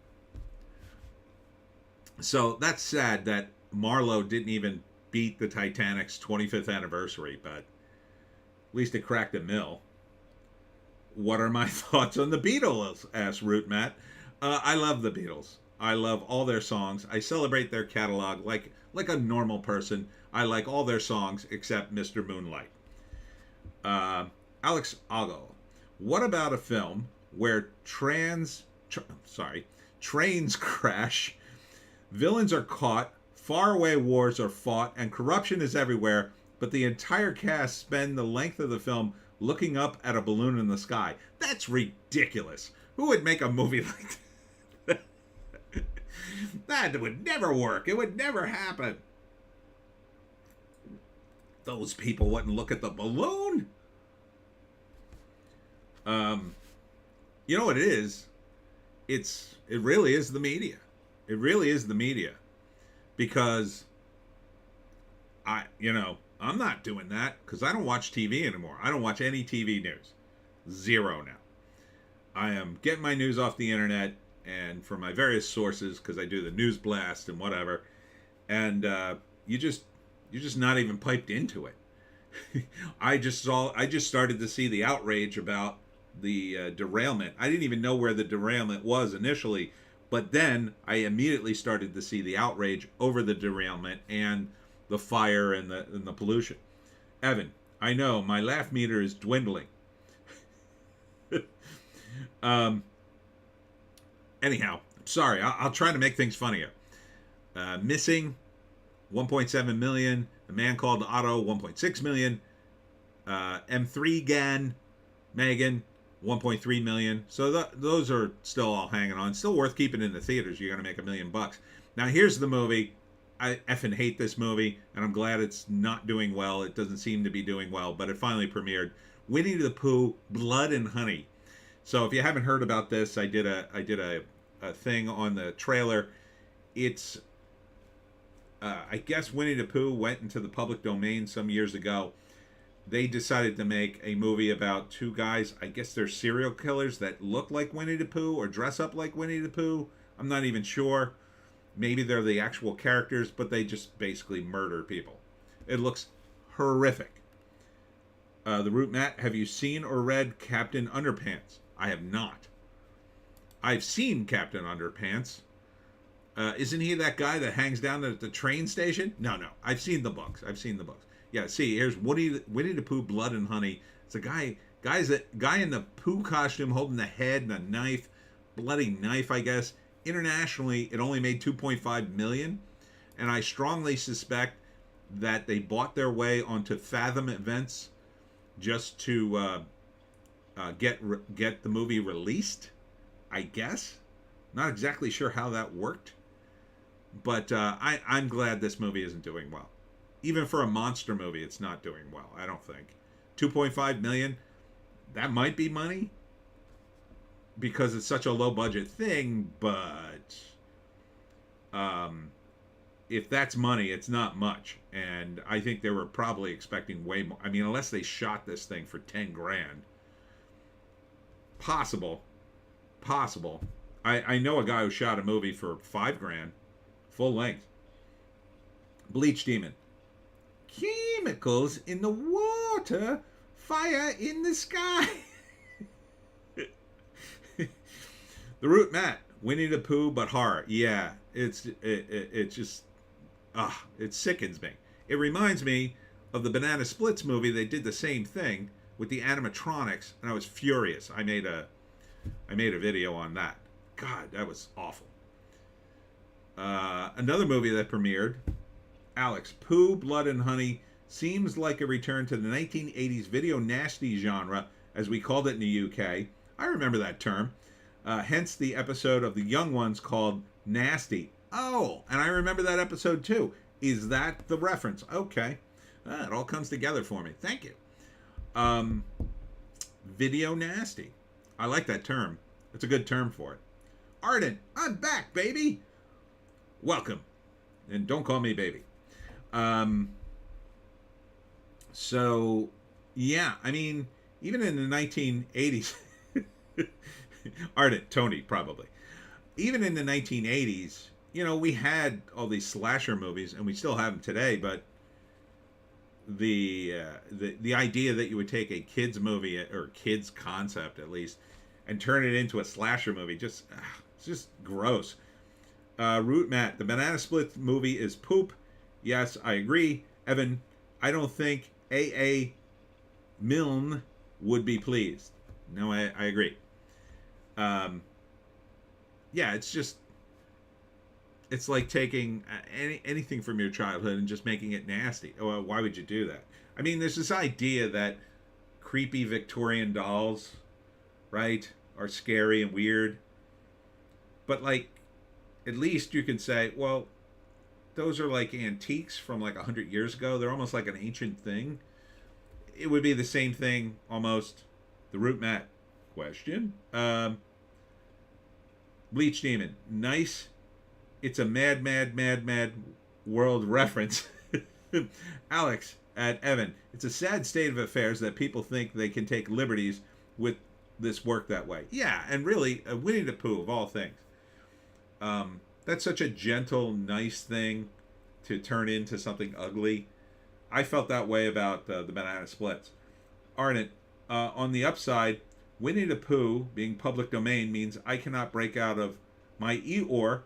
So that's sad that Marlowe didn't even beat the Titanic's 25th anniversary, but at least it cracked a mill. What are my thoughts on the Beatles? Asked Root Matt. I love the Beatles. I love all their songs. I celebrate their catalog like a normal person. I like all their songs except Mr. Moonlight. Alex Ago. What about a film where trains crash, villains are caught, faraway wars are fought, and corruption is everywhere, but the entire cast spend the length of the film looking up at a balloon in the sky? That's ridiculous. Who would make a movie like that? That would never work. It would never happen. Those people wouldn't look at the balloon. You know what it is? It really is the media. It really is the media. Because I'm not doing that because I don't watch TV anymore. I don't watch any TV news. Zero now. I am getting my news off the internet and from my various sources because I do the news blast and whatever. And you're just not even piped into it. I just started to see the outrage about the derailment. I didn't even know where the derailment was initially, but then I immediately started to see the outrage over the derailment and the fire and the pollution. Evan, I know my laugh meter is dwindling. Anyhow, sorry. I'll try to make things funnier. Missing, 1.7 million. The Man Called Otto, 1.6 million. M3 Gan, Megan, 1.3 million. So those are still all hanging on. Still worth keeping in the theaters. You're going to make $1 million. Now here's the movie. I effing hate this movie, and I'm glad it's not doing well. It doesn't seem to be doing well, but it finally premiered. Winnie the Pooh, Blood and Honey. So if you haven't heard about this, I did a thing on the trailer. It's I guess Winnie the Pooh went into the public domain some years ago. They decided to make a movie about 2 guys. I guess they're serial killers that look like Winnie the Pooh or dress up like Winnie the Pooh. I'm not even sure. Maybe they're the actual characters, but they just basically murder people. It looks horrific. The Root Matt, have you seen or read Captain Underpants? I have not. I've seen Captain Underpants. Isn't he that guy that hangs down at the train station? No. I've seen the books. Yeah, see, here's Winnie the Pooh, Blood and Honey. It's a guy in the Pooh costume holding the head and a knife, bloody knife, I guess. Internationally, it only made 2.5 million, and I strongly suspect that they bought their way onto Fathom events just to get the movie released. I guess, not exactly sure how that worked, but I'm glad this movie isn't doing well. Even for a monster movie, it's not doing well, I don't think. 2.5 million, that might be money because it's such a low budget thing, but if that's money, it's not much. And I think they were probably expecting way more. I mean, unless they shot this thing for 10 grand. Possible. I know a guy who shot a movie for 5 grand, full length. Bleach Demon. Chemicals in the water, fire in the sky. The Root Matt. Winnie the Pooh, but horror. Yeah, it just, it sickens me. It reminds me of the Banana Splits movie. They did the same thing with the animatronics, and I was furious. I made a video on that. God, that was awful. Another movie that premiered, Alex, Pooh, Blood and Honey, seems like a return to the 1980s video nasty genre, as we called it in the UK. I remember that term. Hence the episode of The Young Ones called Nasty. Oh, and I remember that episode too. Is that the reference? Okay. It all comes together for me. Thank you. Video nasty. I like that term. It's a good term for it. Ardent, I'm back, baby. Welcome. And don't call me baby. So, yeah, I mean, even in the 1980s, Ardent, Tony, probably. Even in the 1980s, you know, we had all these slasher movies, and we still have them today, but the idea that you would take a kids movie, or kids concept at least, and turn it into a slasher movie, it's just gross. Root Matt, the Banana Split movie is poop. Yes, I agree. Evan, I don't think A.A. Milne would be pleased. No, I agree. Yeah, it's like taking anything from your childhood and just making it nasty. Well, why would you do that? I mean, there's this idea that creepy Victorian dolls, right, are scary and weird. But, like, at least you can say, well, those are like antiques from like 100 years ago. They're almost like an ancient thing. It would be the same thing almost. The Root Matt question. Bleach Demon. Nice. It's a mad world reference. Alex at Evan. It's a sad state of affairs that people think they can take liberties with this work that way. Yeah, and really, Winnie the Pooh, of all things. That's such a gentle, nice thing to turn into something ugly. I felt that way about the Banana Splits. Arnett, on the upside, Winnie the Pooh being public domain means I cannot break out of my Eeyore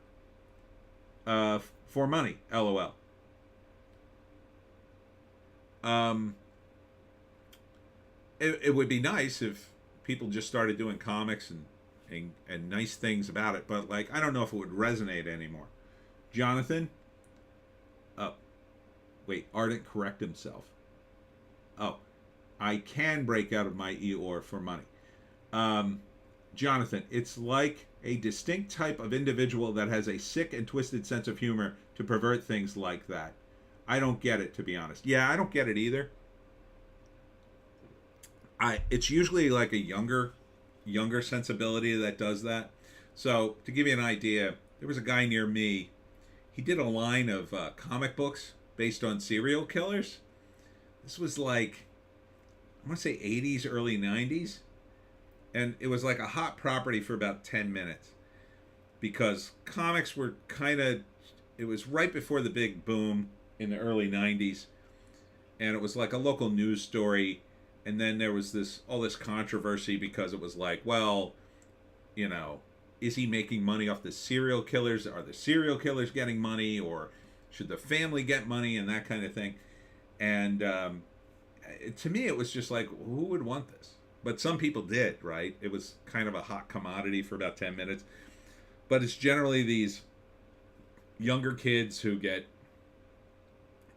for money. LOL. It would be nice if people just started doing comics and nice things about it, but like I don't know if it would resonate anymore. Jonathan, Ardent correct himself. Oh, I can break out of my Eeyore for money. Jonathan, it's like a distinct type of individual that has a sick and twisted sense of humor to pervert things like that. I don't get it, to be honest. Yeah, I don't get it either. It's usually like a younger sensibility that does that. So to give you an idea, there was a guy near me. He did a line of comic books based on serial killers. This was like, I want to say 80s, early 90s. And it was like a hot property for about 10 minutes. Because comics were it was right before the big boom in the early 90s. And it was like a local news story. And then there was all this controversy because it was like, well, you know, is he making money off the serial killers? Are the serial killers getting money? Or should the family get money? And that kind of thing. And to me, it was just like, who would want this? But some people did, right? It was kind of a hot commodity for about 10 minutes. But it's generally these younger kids who get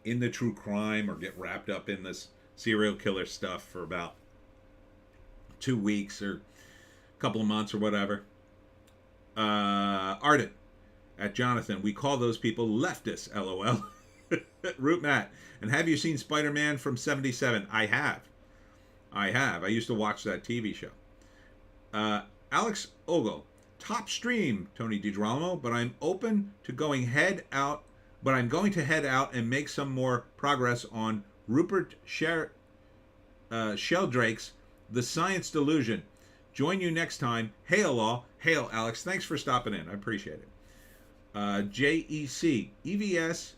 into true crime or get wrapped up in this serial killer stuff for about 2 weeks or a couple of months or whatever. Ardent at Jonathan, we call those people leftists, LOL. Root Matt, and have you seen Spider-Man from 77? I have. I used to watch that TV show. Alex Ogle, top stream, Tony DiGerolamo, but I'm open to going but I'm going to head out and make some more progress on Rupert Sheldrake's The Science Delusion. Join you next time. Hail all. Hail, Alex. Thanks for stopping in. I appreciate it. JEC. EVS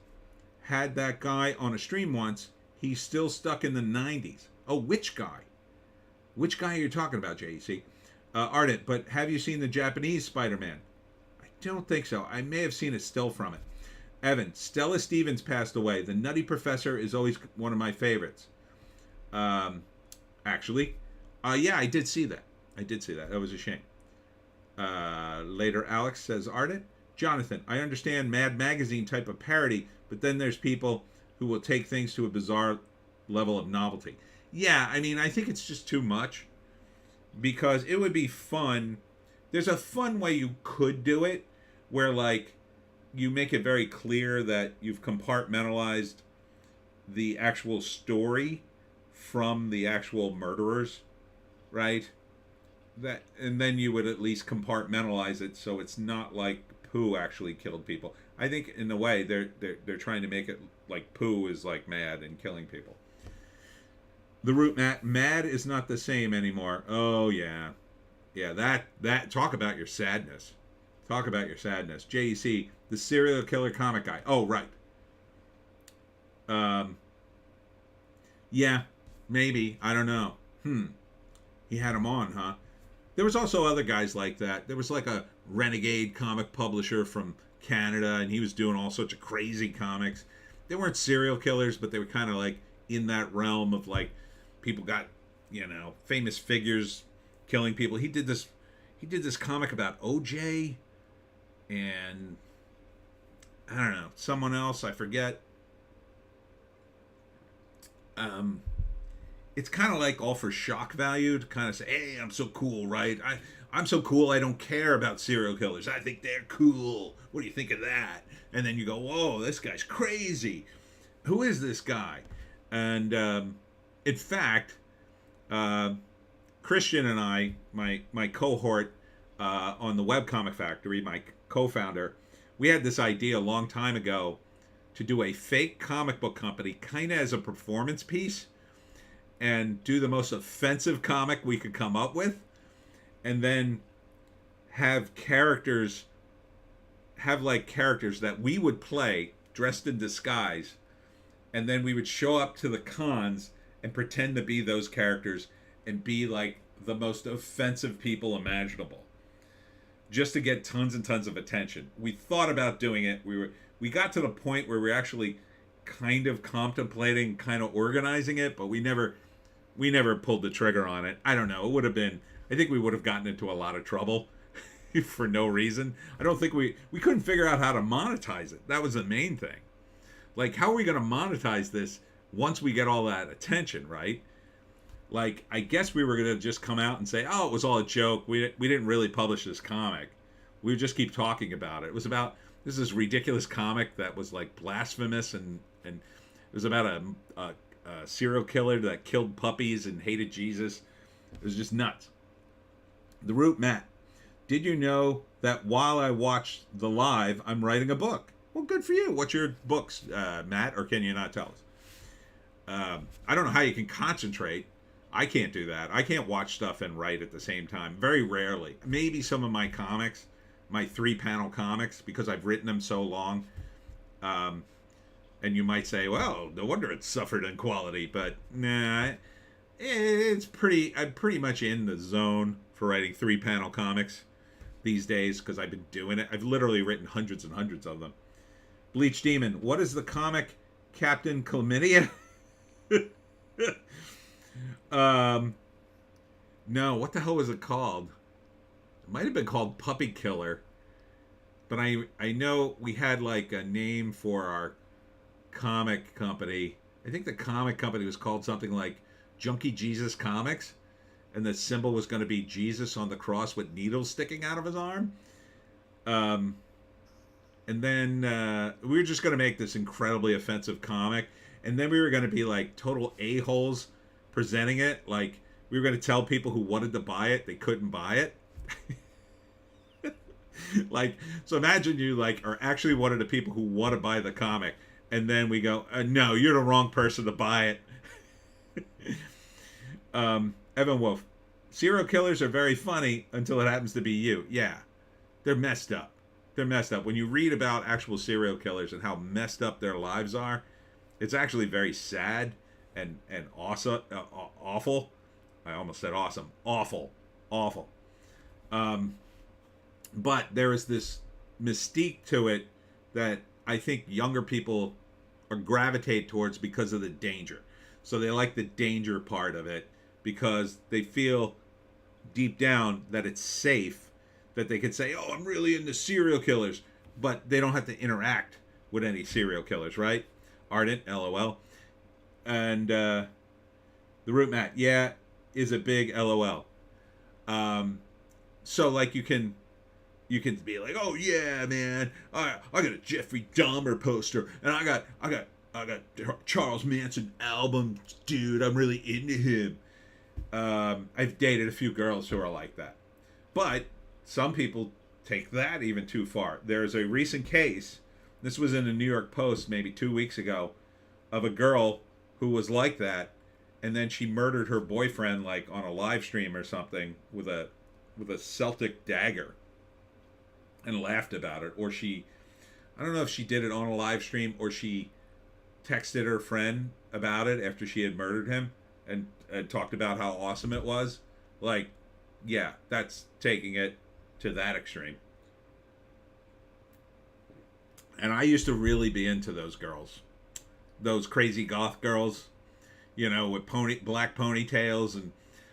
had that guy on a stream once. He's still stuck in the 90s. Oh, which guy? Which guy are you talking about, JEC? Ardent, but have you seen the Japanese Spider-Man? I don't think so. I may have seen a still from it. Evan, Stella Stevens passed away. The Nutty Professor is always one of my favorites. Actually, yeah, I did see that. That was a shame. Later, Alex says, Ardent, Jonathan, I understand Mad Magazine type of parody, but then there's people who will take things to a bizarre level of novelty. Yeah, I mean, I think it's just too much, because it would be fun. There's a fun way you could do it, where, like, you make it very clear that you've compartmentalized the actual story from the actual murderers, right? And then you would at least compartmentalize it so it's not like Pooh actually killed people. I think in a way they're trying to make it like Pooh is like mad and killing people. The root mad is not the same anymore. Oh yeah, that talk about your sadness. Talk about your sadness. JEC, the serial killer comic guy. Oh right. Yeah, maybe, I don't know. He had him on, huh? There was also other guys like that. There was like a renegade comic publisher from Canada, and he was doing all sorts of crazy comics. They weren't serial killers, but they were kind of like in that realm of like people got, famous figures killing people. He did this comic about OJ and I don't know, someone else, I forget. It's kind of like all for shock value to kind of say, hey, I'm so cool, right? I'm so cool, I don't care about serial killers. I think they're cool. What do you think of that? And then you go, whoa, this guy's crazy. Who is this guy? And in fact, Christian and I, my cohort on the Webcomic Factory, my co-founder, we had this idea a long time ago to do a fake comic book company kind of as a performance piece and do the most offensive comic we could come up with, and then have characters that we would play dressed in disguise, and then we would show up to the cons and pretend to be those characters and be like the most offensive people imaginable, just to get tons and tons of attention. We thought about doing it. We got to the point where we're actually kind of contemplating, kind of organizing it, but we never pulled the trigger on it. I don't know. I think we would have gotten into a lot of trouble for no reason. I don't think we couldn't figure out how to monetize it. That was the main thing. Like, how are we going to monetize this once we get all that attention, right? Like, I guess we were going to just come out and say, oh, it was all a joke. We didn't really publish this comic. We would just keep talking about it. It was about this ridiculous comic that was like blasphemous, and it was about a serial killer that killed puppies and hated Jesus. It was just nuts. The Root Matt, did you know that while I watched the live, I'm writing a book? Well, good for you. What's your books, Matt, or can you not tell us? I don't know how you can concentrate. I can't do that. I can't watch stuff and write at the same time. Very rarely. Maybe some of my comics, my 3-panel comics, because I've written them so long. And you might say, well, no wonder it suffered in quality. But nah, I'm pretty much in the zone for writing 3-panel comics these days, because I've been doing it. I've literally written hundreds and hundreds of them. Bleach Demon, what is the comic Captain Chlamydia? No, what the hell was it called? It might have been called Puppy Killer. But I know we had like a name for our comic company. I think the comic company was called something like Junkie Jesus Comics, and the symbol was going to be Jesus on the cross with needles sticking out of his arm. And then we were just going to make this incredibly offensive comic, and then we were going to be like total a-holes presenting it. Like, we were going to tell people who wanted to buy it they couldn't buy it. Like, so imagine you like are actually one of the people who want to buy the comic, and then we go, no, you're the wrong person to buy it. Evan Wolf, serial killers are very funny until it happens to be you. Yeah, they're messed up. They're messed up. When you read about actual serial killers and how messed up their lives are, it's actually very sad and awesome, awful. I almost said awesome. Awful, awful. Um, but there is this mystique to it that I think younger people or gravitate towards because of the danger. So they like the danger part of it because they feel deep down that it's safe, that they can say, "Oh, I'm really into serial killers," but they don't have to interact with any serial killers, right? Ardent, LOL. And the Root Mat, yeah, is a big LOL. So like you can be like, "Oh yeah, man, I got a Jeffrey Dahmer poster, and I got Charles Manson album, dude. I'm really into him." I've dated a few girls who are like that, but some people take that even too far. There's a recent case. This was in the New York Post maybe 2 weeks ago, of a girl who was like that, and then she murdered her boyfriend like on a live stream or something with a Celtic dagger, and laughed about it. Or I don't know if she did it on a live stream or she texted her friend about it after she had murdered him and talked about how awesome it was. Like, yeah, that's taking it to that extreme. And I used to really be into those girls, those crazy goth girls, with black ponytails and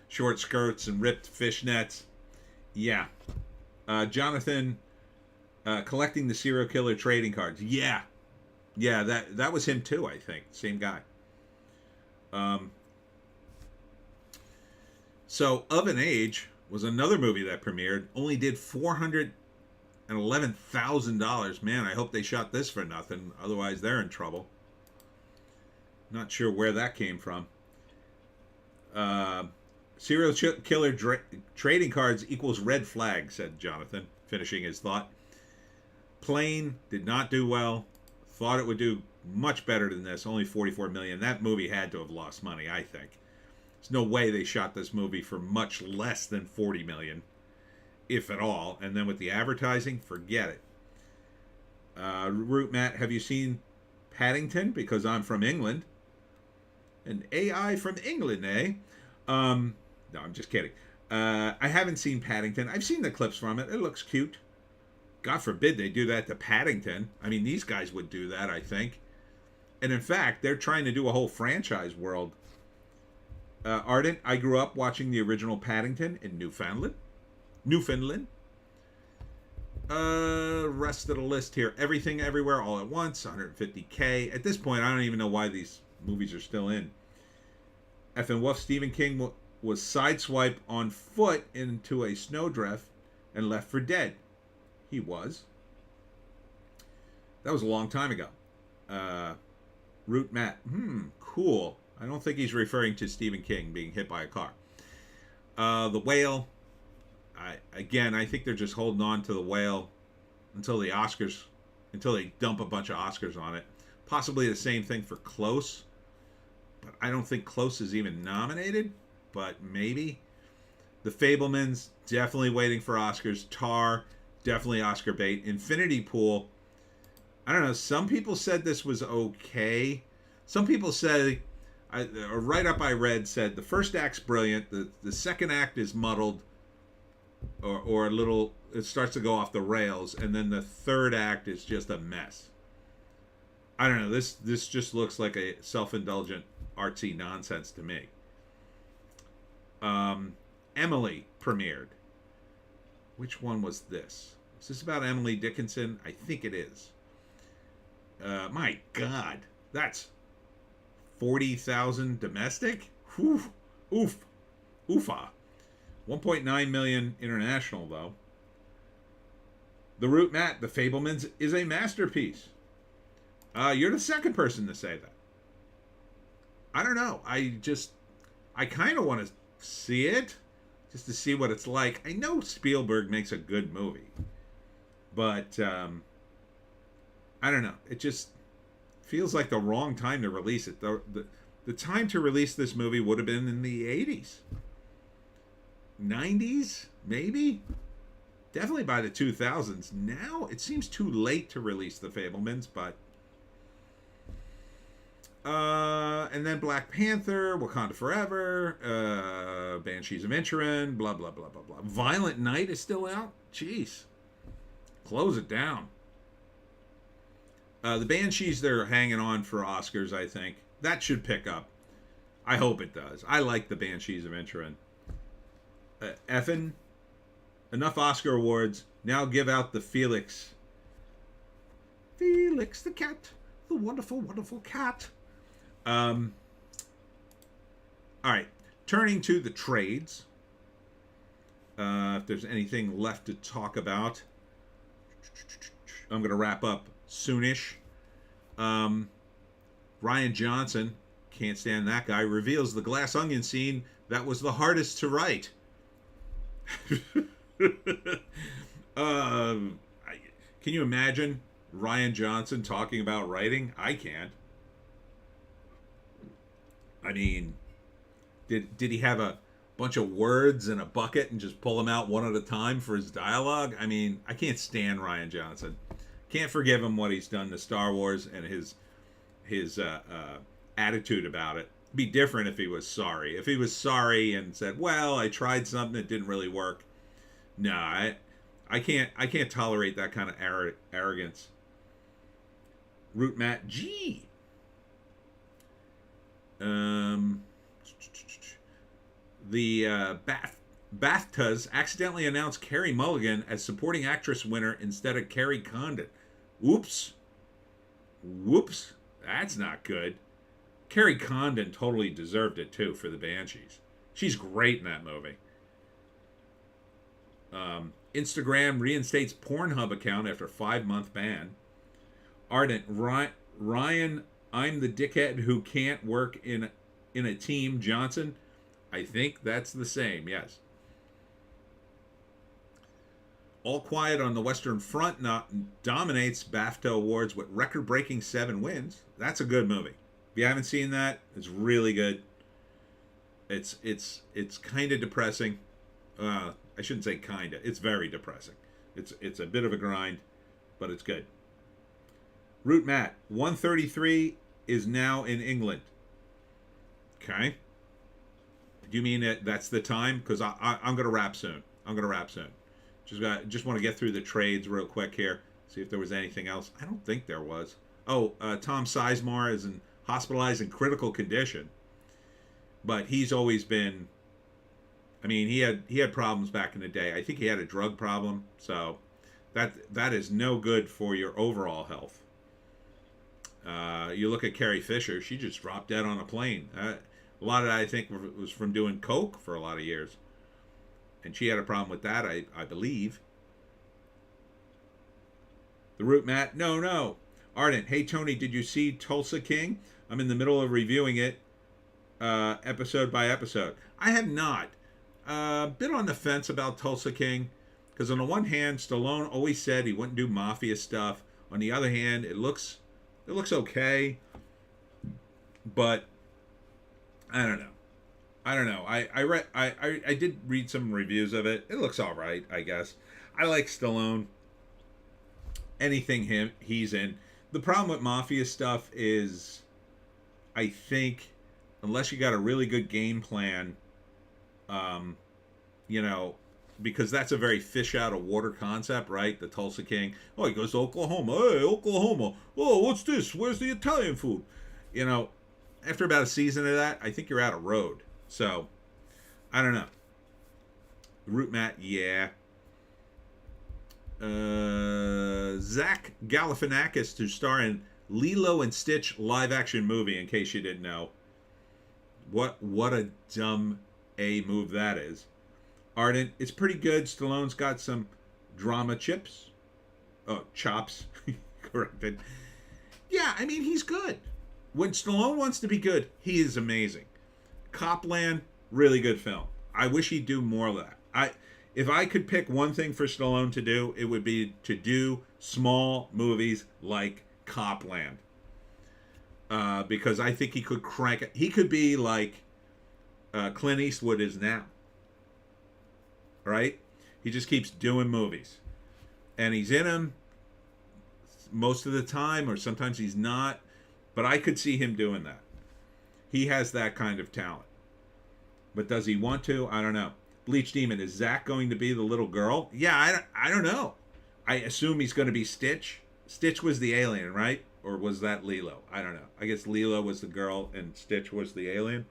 short skirts and ripped fishnets. Yeah. Jonathan, collecting the serial killer trading cards. Yeah. That was him too, I think. Same guy. So Of an Age was another movie that premiered. Only did $411,000. Man, I hope they shot this for nothing. Otherwise, they're in trouble. Not sure where that came from. Serial killer trading cards equals red flag, said Jonathan, finishing his thought. Plane did not do well. Thought it would do much better than this. Only $44 million. That movie had to have lost money, I think. There's no way they shot this movie for much less than $40 million, if at all. And then with the advertising, forget it. Root Matt, have you seen Paddington? Because I'm from England. An AI from England, eh? No, I'm just kidding. I haven't seen Paddington. I've seen the clips from it. It looks cute. God forbid they do that to Paddington. I mean, these guys would do that, I think. And in fact, they're trying to do a whole franchise world. Ardent, I grew up watching the original Paddington in Newfoundland. Rest of the list here. Everything, Everywhere, All at Once, 150K. At this point, I don't even know why these movies are still in. F.N. Wolf, Stephen King was sideswiped on foot into a snowdrift and left for dead. He was. That was a long time ago. Root Matt. Cool. I don't think he's referring to Stephen King being hit by a car. The Whale. I think they're just holding on to The Whale until the Oscars, until they dump a bunch of Oscars on it. Possibly the same thing for Close. But I don't think Close is even nominated. But maybe. The Fabelmans, definitely waiting for Oscars. Tar, definitely Oscar bait. Infinity Pool. I don't know. Some people said this was okay. Some people say, a write-up I read said the first act's brilliant. The second act is muddled or a little, it starts to go off the rails. And then the third act is just a mess. I don't know. This just looks like a self-indulgent artsy nonsense to me. Emily premiered. Which one was this? Is this about Emily Dickinson? I think it is. My God, that's 40,000 domestic. Whew. Oofa. 1.9 million international though. The Root Matt, The Fabelmans is a masterpiece. You're the second person to say that. I don't know. I kind of want to see it just to see what it's like. I know Spielberg makes a good movie, but I don't know. It just feels like the wrong time to release it. The time to release this movie would have been in the 80s. 90s, maybe? definitely by the 2000s. Now it seems too late to release The Fabelmans, but and then Black Panther, Wakanda Forever, Banshees of Inisherin, blah blah blah blah blah. Violent Night is still out. Jeez, close it down. The Banshees, they're hanging on for Oscars. I think that should pick up. I hope it does. I like the Banshees of Inisherin. Effin, enough Oscar awards. Now give out the Felix. Felix the cat, the wonderful, wonderful cat. All right, turning to the trades. If there's anything left to talk about, I'm going to wrap up soonish. Ryan Johnson, can't stand that guy, reveals the glass onion scene that was the hardest to write. Can you imagine Ryan Johnson talking about writing? I can't. I mean, did he have a bunch of words in a bucket and just pull them out one at a time for his dialogue? I mean, I can't stand Ryan Johnson. Can't forgive him what he's done to Star Wars and his attitude about it. It'd be different if he was sorry. If he was sorry and said, "Well, I tried something that didn't really work." No, I can't tolerate that kind of arrogance. Root Matt G. The BAFTAs accidentally announced Carey Mulligan as supporting actress winner instead of Carrie Condon. Oops. Whoops. That's not good. Carrie Condon totally deserved it too for the Banshees. She's great in that movie. Instagram reinstates Pornhub account after 5-month ban. Ardent Ryan, I'm the dickhead who can't work in a team. Johnson, I think that's the same. Yes. All Quiet on the Western Front dominates BAFTA awards with record-breaking 7 wins. That's a good movie. If you haven't seen that, it's really good. It's kind of depressing. I shouldn't say kinda. It's very depressing. It's a bit of a grind, but it's good. Root Matt, 133 is now in England. Okay. Do you mean that's the time? Because I'm going to wrap soon. Just want to get through the trades real quick here. See if there was anything else. I don't think there was. Oh, Tom Sizemore is hospitalized in critical condition. But he's always been... I mean, he had problems back in the day. I think he had a drug problem. So that is no good for your overall health. You look at Carrie Fisher. She just dropped dead on a plane. A lot of that, I think, was from doing coke for a lot of years. And she had a problem with that, I believe. The Root Matt, no. Ardent, hey, Tony, did you see Tulsa King? I'm in the middle of reviewing it episode by episode. I have not. Bit on the fence about Tulsa King. Because on the one hand, Stallone always said he wouldn't do mafia stuff. On the other hand, it looks okay. But I don't know. I did read some reviews of it. It looks all right, I guess. I like Stallone. Anything he's in. The problem with mafia stuff is, I think, unless you got a really good game plan, because that's a very fish out of water concept, right? The Tulsa King. Oh, he goes to Oklahoma. Hey, Oklahoma. Oh, what's this? Where's the Italian food? After about a season of that, I think you're out of road. So, I don't know. Root Matt, yeah. Zach Galifianakis to star in Lilo and Stitch live-action movie, in case you didn't know. What a dumb A move that is. Ardent, it's pretty good. Stallone's got some drama chops. Corrected. Yeah, I mean, he's good. When Stallone wants to be good, he is amazing. Copland, really good film. I wish he'd do more of that. If I could pick one thing for Stallone to do, it would be to do small movies like Copland. Because I think he could crank it. He could be like Clint Eastwood is now. Right? He just keeps doing movies. And he's in them most of the time, or sometimes he's not. But I could see him doing that. He has that kind of talent. But does he want to? I don't know. Bleach Demon, is Zach going to be the little girl? Yeah, I don't know. I assume he's going to be Stitch. Stitch was the alien, right? Or was that Lilo? I don't know. I guess Lilo was the girl and Stitch was the alien.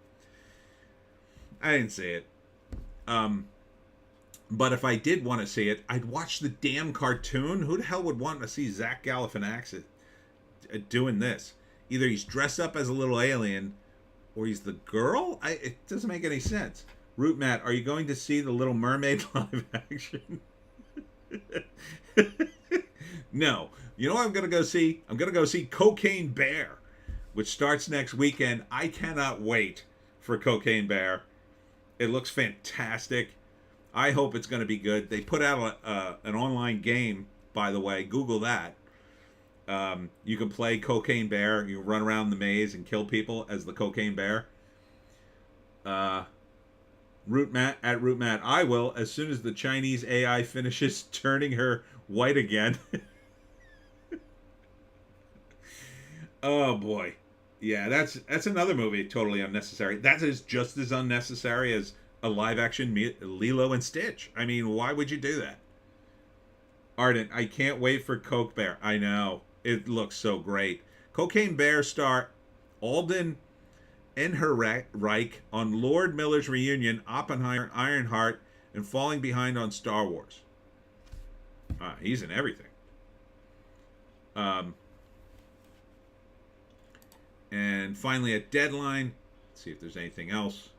I didn't see it. But if I did want to see it, I'd watch the damn cartoon. Who the hell would want to see Zach Galifianakis doing this? Either he's dressed up as a little alien, or he's the girl? It doesn't make any sense. Root Matt, are you going to see the Little Mermaid live action? No. You know what I'm going to go see? I'm going to go see Cocaine Bear, which starts next weekend. I cannot wait for Cocaine Bear. It looks fantastic. I hope it's going to be good. They put out an online game, by the way. Google that. You can play Cocaine Bear. You run around the maze and kill people as the Cocaine Bear. Root Matt, I will, as soon as the Chinese AI finishes turning her white again. Oh boy. Yeah, that's another movie totally unnecessary. That is just as unnecessary as a live action Lilo and Stitch. I mean, why would you do that? Ardent, I can't wait for Coke Bear. I know. It looks so great. Cocaine Bear star Alden Ehrenreich on Lord Miller's Reunion, Oppenheimer, Ironheart, and Falling Behind on Star Wars. He's in everything. And finally, a Deadline. Let's see if there's anything else.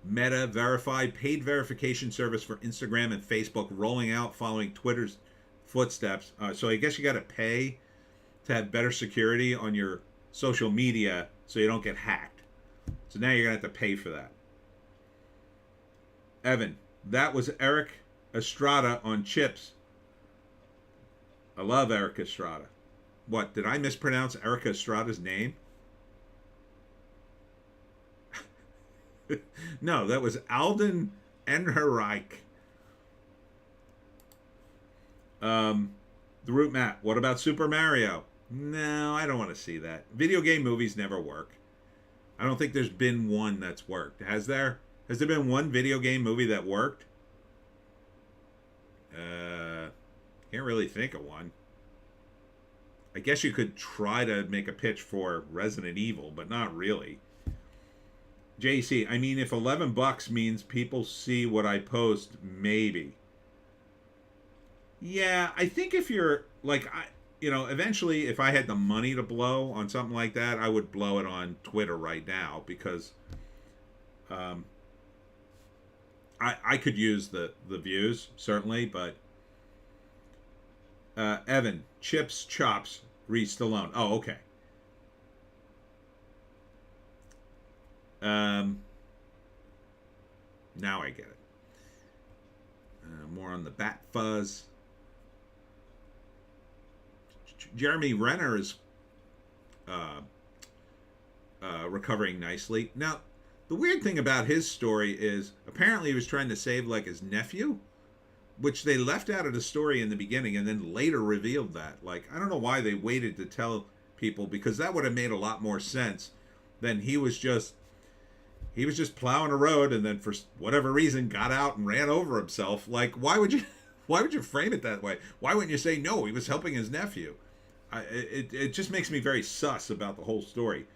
Meta verified paid verification service for Instagram and Facebook rolling out following Twitter's footsteps. So I guess you got to pay to have better security on your social media so you don't get hacked. So now you're going to have to pay for that. Evan, that was Eric Estrada on Chips. I love Eric Estrada. What, did I mispronounce Eric Estrada's name? No, that was Alden Ehrenreich. The Root Map. What about Super Mario? No, I don't want to see that. Video game movies never work. I don't think there's been one that's worked. Has there? Has there been one video game movie that worked? Can't really think of one. I guess you could try to make a pitch for Resident Evil, but not really. JC, I mean, if $11 means people see what I post, maybe. Yeah, I think if you're, like, eventually if I had the money to blow on something like that, I would blow it on Twitter right now because I could use the views, certainly, but Evan, Chips, Chops, Reed Stallone. Oh, okay. Now I get it. More on the Bat Fuzz. Jeremy Renner is recovering nicely. Now, the weird thing about his story is apparently he was trying to save like his nephew, which they left out of the story in the beginning and then later revealed that. Like, I don't know why they waited to tell people, because that would have made a lot more sense than he was just plowing a road and then for whatever reason got out and ran over himself. Like, why would you frame it that way? Why wouldn't you say no, he was helping his nephew? It just makes me very sus about the whole story.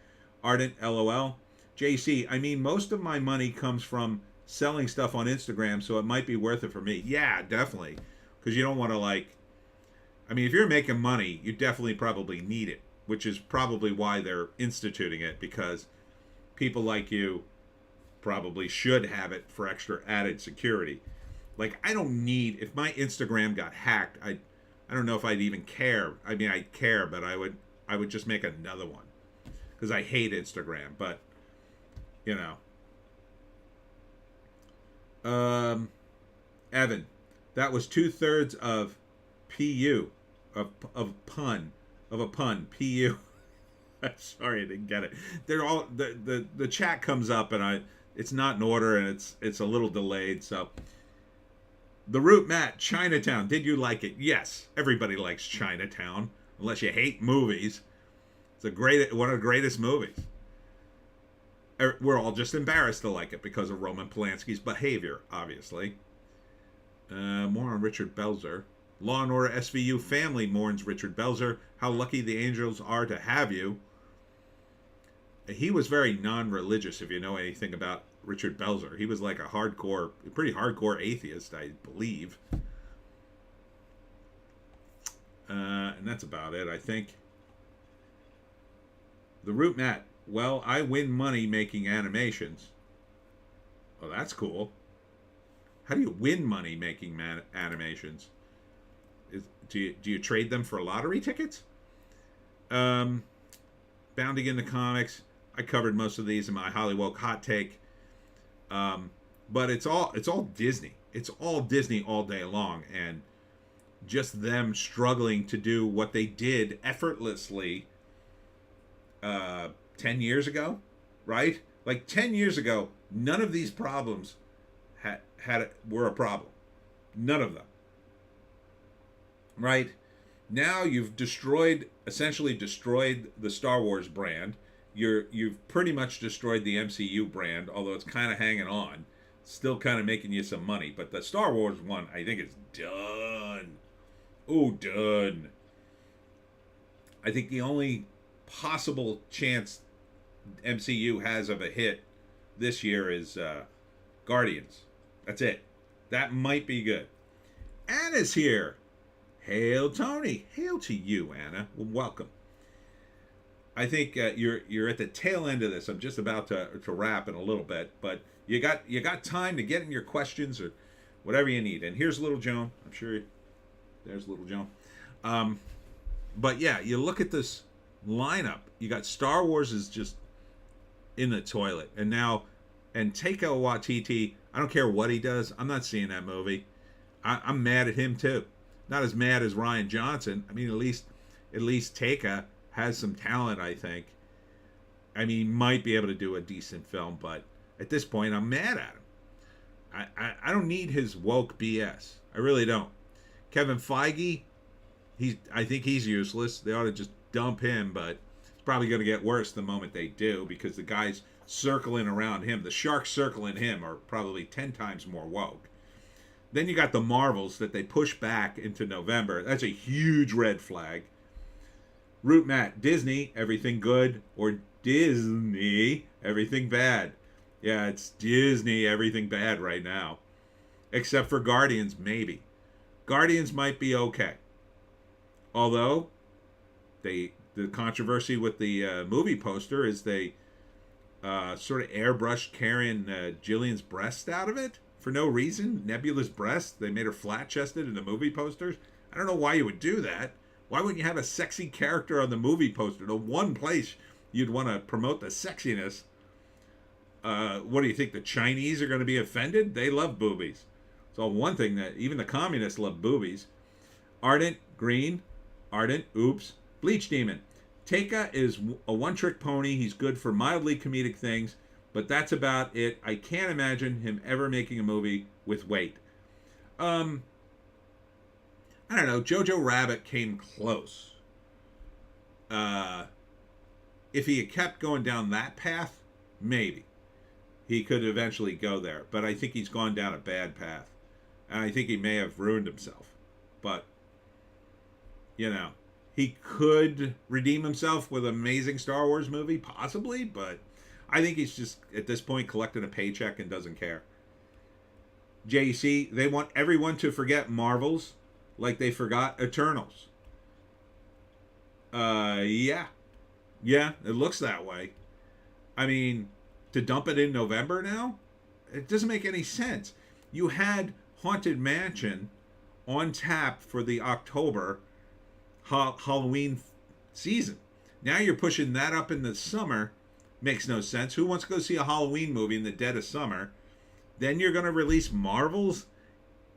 Ardent, LOL. JC, I mean, most of my money comes from selling stuff on Instagram, so it might be worth it for me. Yeah, definitely. Because you don't want to, like... I mean, if you're making money, you definitely probably need it, which is probably why they're instituting it, because people like you probably should have it for extra added security. Like, I don't need... If my Instagram got hacked, I don't know if I'd even care. I mean, I'd care, but I would just make another one. Because I hate Instagram, but, you know... Evan, that was 2/3 of PU, of a pun, PU. Sorry, I didn't get it. They're all the chat comes up and it's not in order, and it's a little delayed. So, The Root Matt, Chinatown. Did you like it? Yes, everybody likes Chinatown, unless you hate movies. It's one of the greatest movies. We're all just embarrassed to like it because of Roman Polanski's behavior, obviously. More on Richard Belzer. Law and Order SVU family mourns Richard Belzer. How lucky the angels are to have you. He was very non-religious, if you know anything about Richard Belzer. He was like a pretty hardcore atheist, I believe. And that's about it, I think. The Root Matt. Well, I win money making animations. Oh, that's cool. How do you win money making animations? Do you trade them for lottery tickets? Bounding into comics. I covered most of these in my Hollywoke hot take. But it's all Disney. It's all Disney all day long, and just them struggling to do what they did effortlessly 10 years ago, right? Like 10 years ago, none of these problems were a problem. None of them. Right? Now you've essentially destroyed the Star Wars brand. You've pretty much destroyed the MCU brand, although it's kind of hanging on. Still kind of making you some money. But the Star Wars one, I think is done. Oh, done. I think the only possible chance MCU has of a hit this year is Guardians. That's it. That might be good. Anna's here. Hail, Tony. Hail to you, Anna. Well, welcome. I think you're at the tail end of this. I'm just about to wrap in a little bit, but you got time to get in your questions or whatever you need. And here's Little Joan. I'm sure there's Little Joan. But yeah, you look at this lineup. You got Star Wars is just in the toilet, and Taika Waititi. I don't care what he does. I'm not seeing that movie. I'm mad at him too. Not as mad as Rian Johnson. I mean, at least Taika has some talent, I think. I mean, he might be able to do a decent film, but at this point, I'm mad at him. I don't need his woke BS. I really don't. Kevin Feige, I think he's useless. They ought to just dump him, but it's probably going to get worse the moment they do, because the guys circling around him, the sharks circling him, are probably 10 times more woke. Then you got the Marvels that they push back into November. That's a huge red flag. Root Matt, Disney, everything good, or Disney, everything bad. Yeah, it's Disney, everything bad right now. Except for Guardians, maybe. Guardians might be okay. Although, the controversy with the movie poster is they sort of airbrushed Karen Gillian's breast out of it for no reason. Nebula's breast. They made her flat-chested in the movie posters. I don't know why you would do that. Why wouldn't you have a sexy character on the movie poster? The one place you'd want to promote the sexiness. What do you think? The Chinese are going to be offended? They love boobies. So one thing that even the communists love boobies. Ardent, Green, Ardent, oops, Bleach Demon. Taika is a one-trick pony. He's good for mildly comedic things, but that's about it. I can't imagine him ever making a movie with weight. I don't know. Jojo Rabbit came close. If he had kept going down that path, maybe he could eventually go there. But I think he's gone down a bad path. And I think he may have ruined himself. But, you know, he could redeem himself with an amazing Star Wars movie, possibly. But I think he's just, at this point, collecting a paycheck and doesn't care. JC, they want everyone to forget Marvels like they forgot Eternals. Yeah. Yeah, it looks that way. I mean, to dump it in November now? It doesn't make any sense. You had Haunted Mansion on tap for the October Halloween season. Now you're pushing that up in the summer. Makes no sense. Who wants to go see a Halloween movie in the dead of summer? Then you're going to release Marvels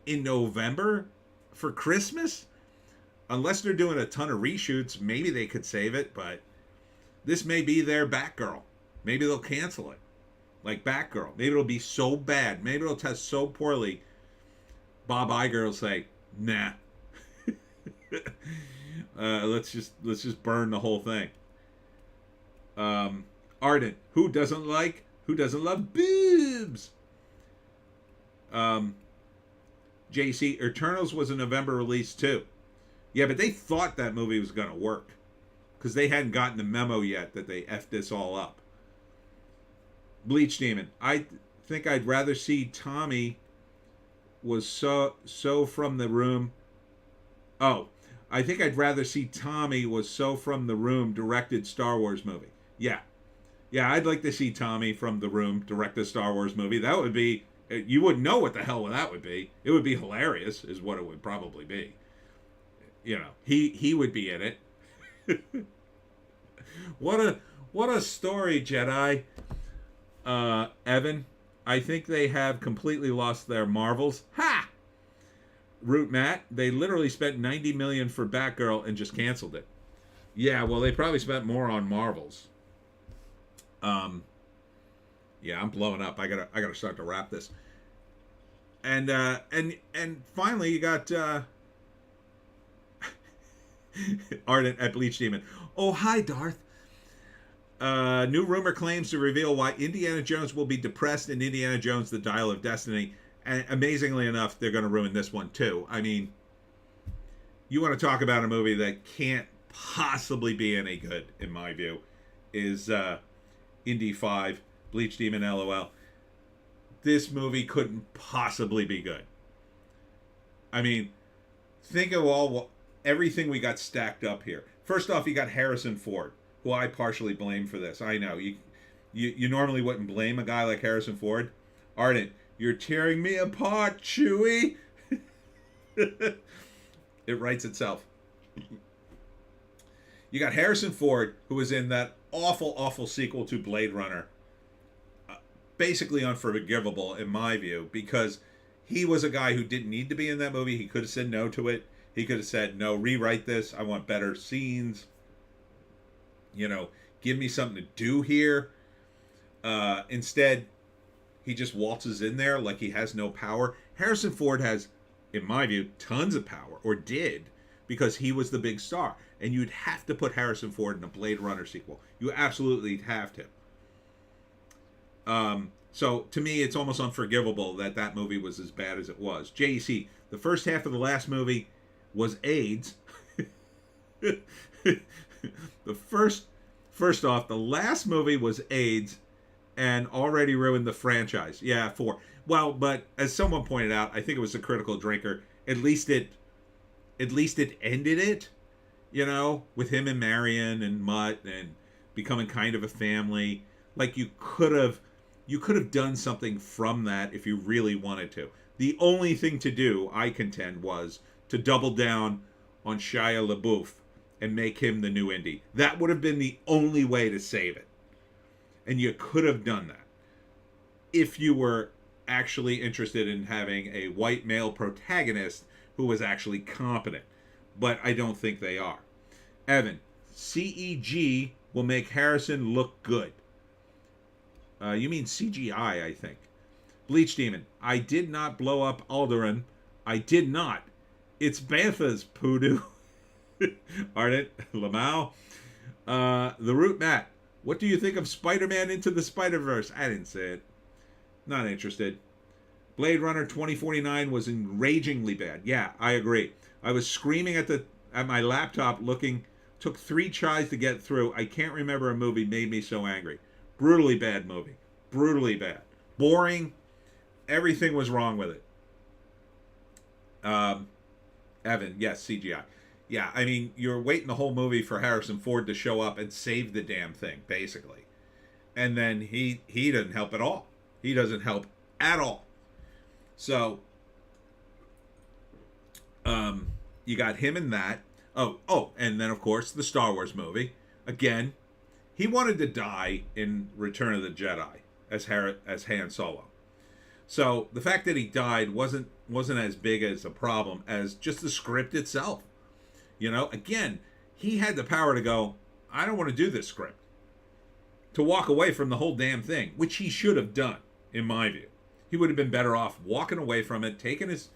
in November for Christmas? Unless they're doing a ton of reshoots, maybe they could save it, but this may be their Batgirl. Maybe they'll cancel it. like Batgirl. Maybe it'll be so bad. Maybe it'll test so poorly. Bob Iger will say, "Nah, let's just burn the whole thing." Ardent, who doesn't love boobs? JC, Eternals was a November release too. Yeah, but they thought that movie was going to work because they hadn't gotten the memo yet that they effed this all up. Bleach Demon, I think I'd rather see Tommy was so from the room. Oh, I think I'd rather see Tommy was so from the room directed Star Wars movie. Yeah, I'd like to see Tommy from the room direct a Star Wars movie. That would be, you wouldn't know what the hell that would be. It would be hilarious, is what it would probably be. You know, he would be in it. What a story, Jedi. Evan, I think they have completely lost their marvels. Ha! Root Matt, they literally spent $90 million for Batgirl and just canceled it. Yeah, well, they probably spent more on Marvels. Yeah, I'm blowing up. I gotta start to wrap this. And finally, you got Ardent at Bleach Demon. Oh, hi, Darth. New rumor claims to reveal why Indiana Jones will be depressed in Indiana Jones: The Dial of Destiny. And amazingly enough, they're going to ruin this one too. I mean, you want to talk about a movie that can't possibly be any good, in my view, is Indy 5, Bleach Demon LOL. This movie couldn't possibly be good. I mean, think of everything we got stacked up here. First off, you got Harrison Ford, who I partially blame for this. I know you normally wouldn't blame a guy like Harrison Ford. Ardent, you're tearing me apart, Chewie. It writes itself. You got Harrison Ford, who was in that awful sequel to Blade Runner. Basically unforgivable, in my view, because he was a guy who didn't need to be in that movie. He could have said no to it. He could have said, no, rewrite this. I want better scenes. You know, give me something to do here. Instead, he just waltzes in there like he has no power. Harrison Ford has, in my view, tons of power, or did, because he was the big star. And you'd have to put Harrison Ford in a Blade Runner sequel. You absolutely have to. So, to me, it's almost unforgivable that movie was as bad as it was. JEC, the first half of the last movie was AIDS. First off, the last movie was AIDS and already ruined the franchise. Yeah, 4. Well, but as someone pointed out, I think it was a critical drinker. At least it ended it, you know, with him and Marion and Mutt and becoming kind of a family. Like you could have done something from that if you really wanted to. The only thing to do, I contend, was to double down on Shia LaBeouf and make him the new Indy. That would have been the only way to save it. And you could have done that if you were actually interested in having a white male protagonist who was actually competent. But I don't think they are. Evan, CEG will make Harrison look good. You mean CGI, I think. Bleach Demon, I did not blow up Alderaan. I did not. It's Bantha's poodoo. Ardent, Lamau. The Root Matt, what do you think of Spider-Man Into the Spider-Verse? I didn't say it. Not interested. Blade Runner 2049 was enragingly bad. Yeah, I agree. I was screaming at my laptop looking. Took 3 tries to get through. I can't remember a movie made me so angry. Brutally bad movie. Brutally bad. Boring. Everything was wrong with it. Evan, yes, CGI. Yeah, I mean, you're waiting the whole movie for Harrison Ford to show up and save the damn thing, basically. And then he doesn't help at all. He doesn't help at all. So, you got him in that. Oh, and then, of course, the Star Wars movie. Again, he wanted to die in Return of the Jedi as Han Solo. So the fact that he died wasn't as big as a problem as just the script itself. You know, again, he had the power to go, I don't want to do this script. to walk away from the whole damn thing, which he should have done, in my view. He would have been better off walking away from it, taking his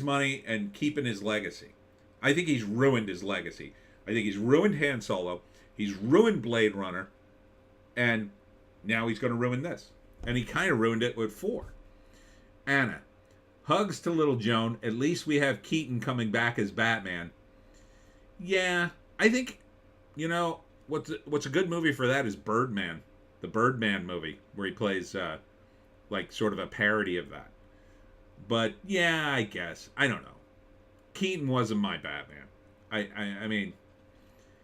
money, and keeping his legacy. I think he's ruined his legacy. I think he's ruined Han Solo. He's ruined Blade Runner. And now he's going to ruin this. And he kind of ruined it with 4. Anna. Hugs to little Joan. At least we have Keaton coming back as Batman. Yeah, I think, what's a good movie for that is Birdman. The Birdman movie, where he plays, like, sort of a parody of that. But, yeah, I guess. I don't know. Keaton wasn't my Batman. I mean,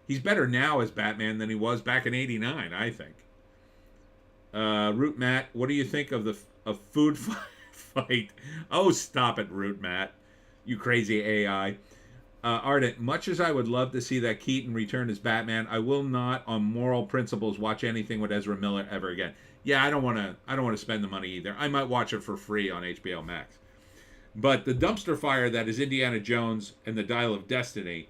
he's better now as Batman than he was back in '89, I think. Root Matt, what do you think of the food fight? Oh, stop it, Root Matt. You crazy AI. Ardent, much as I would love to see that Keaton return as Batman, I will not, on moral principles, watch anything with Ezra Miller ever again. Yeah, I don't want to spend the money either. I might watch it for free on HBO Max. But the dumpster fire that is Indiana Jones and the Dial of Destiny,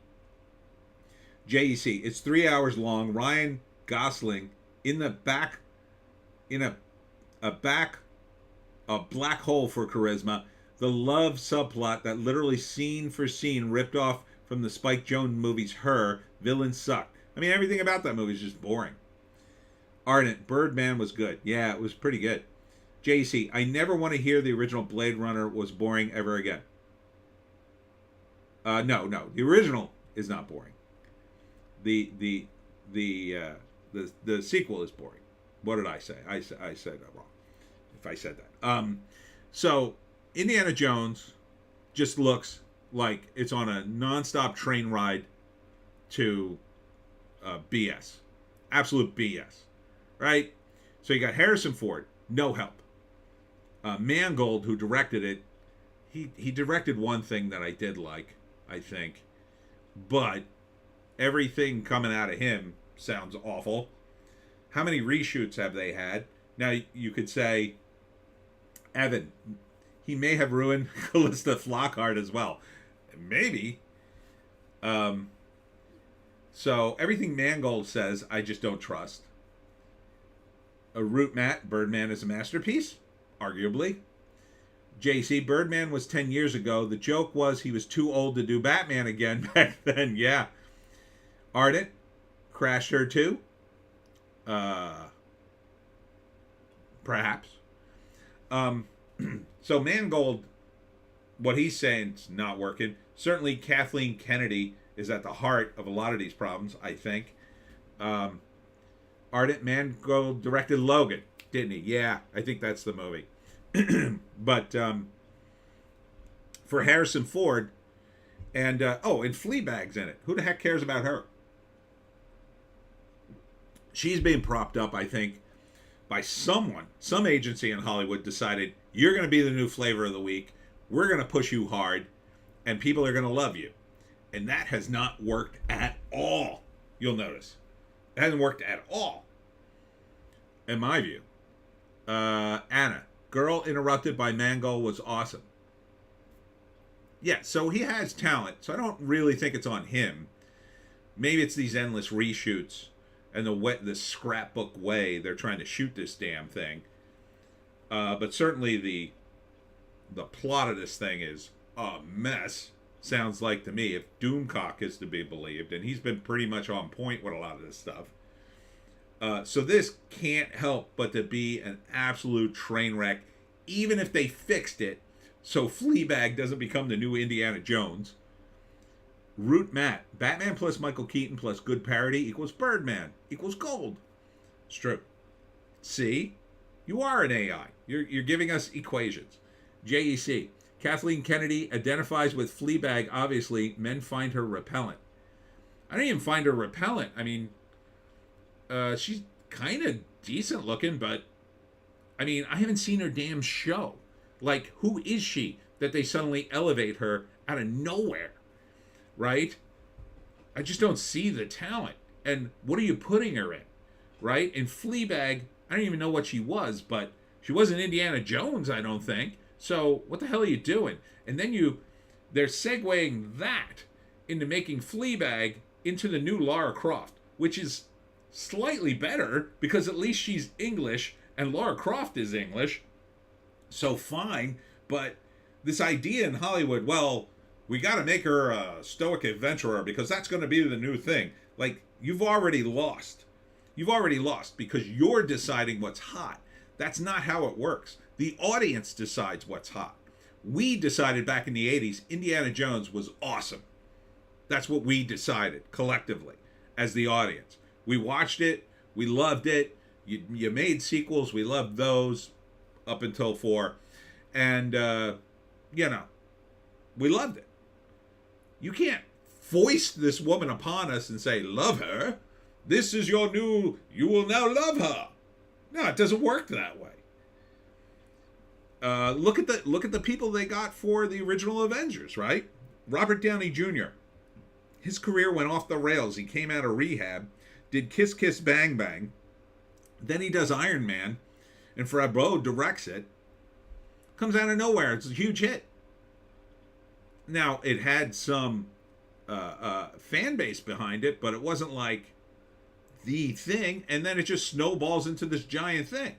JEC, it's 3 hours long. Ryan Gosling in the back, in a black hole for charisma. The love subplot that literally scene for scene ripped off from the Spike Jonze movies Her. Villains suck. I mean, everything about that movie is just boring. Ardent, Birdman was good. Yeah, it was pretty good. JC, I never want to hear the original Blade Runner was boring ever again. No, the original is not boring. The sequel is boring. What did I say? I said that wrong. If I said that. So Indiana Jones just looks like it's on a nonstop train ride to BS. Absolute BS. Right? So you got Harrison Ford, no help. Mangold, who directed it, he directed one thing that I did like, I think. But everything coming out of him sounds awful. How many reshoots have they had? Now, you could say, Evan, he may have ruined Callista Flockhart as well. Maybe. So, everything Mangold says, I just don't trust. Root Matt, Birdman is a masterpiece? Arguably. JC, Birdman was 10 years ago. The joke was he was too old to do Batman again back then. Yeah. Ardent, crashed her too? Perhaps. So Mangold, what he's saying is not working. Certainly Kathleen Kennedy is at the heart of a lot of these problems, I think. Ardent, Mangold directed Logan, didn't he? Yeah, I think that's the movie. But for Harrison Ford, and Fleabag's in it. Who the heck cares about her? She's being propped up, I think, by someone. Some agency in Hollywood decided, you're going to be the new flavor of the week. We're going to push you hard, and people are going to love you. And that has not worked at all, you'll notice. It hasn't worked at all, in my view. Anna, girl interrupted by Mangold was awesome. Yeah, so he has talent, so I don't really think it's on him. Maybe it's these endless reshoots and the scrapbook way they're trying to shoot this damn thing. But certainly the plot of this thing is a mess, sounds like to me, if Doomcock is to be believed, and he's been pretty much on point with a lot of this stuff. So this can't help but to be an absolute train wreck, even if they fixed it so Fleabag doesn't become the new Indiana Jones. Root Matt, Batman plus Michael Keaton plus good parody equals Birdman equals gold. It's true. See? You are an AI. You're giving us equations. JEC, Kathleen Kennedy identifies with Fleabag. Obviously, men find her repellent. I don't even find her repellent. I mean, she's kind of decent looking, but I mean, I haven't seen her damn show. Like, who is she that they suddenly elevate her out of nowhere? Right? I just don't see the talent. And what are you putting her in? Right? In Fleabag, I don't even know what she was, but she wasn't Indiana Jones, I don't think. So what the hell are you doing? And then they're segueing that into making Fleabag into the new Lara Croft, which is slightly better because at least she's English and Laura Croft is English. So fine. But this idea in Hollywood, well, we got to make her a stoic adventurer because that's going to be the new thing. Like, you've already lost. You've already lost because you're deciding what's hot. That's not how it works. The audience decides what's hot. We decided back in the 80s Indiana Jones was awesome. That's what we decided collectively as the audience. We watched it. We loved it. You made sequels. We loved those up until 4. And, we loved it. You can't foist this woman upon us and say, love her. This is your new, you will now love her. No, it doesn't work that way. Look at the people they got for the original Avengers, right? Robert Downey Jr. His career went off the rails. He came out of rehab, did Kiss Kiss Bang Bang. Then he does Iron Man, and Favreau directs it. Comes out of nowhere. It's a huge hit. Now, it had some fan base behind it, but it wasn't like the thing, and then it just snowballs into this giant thing.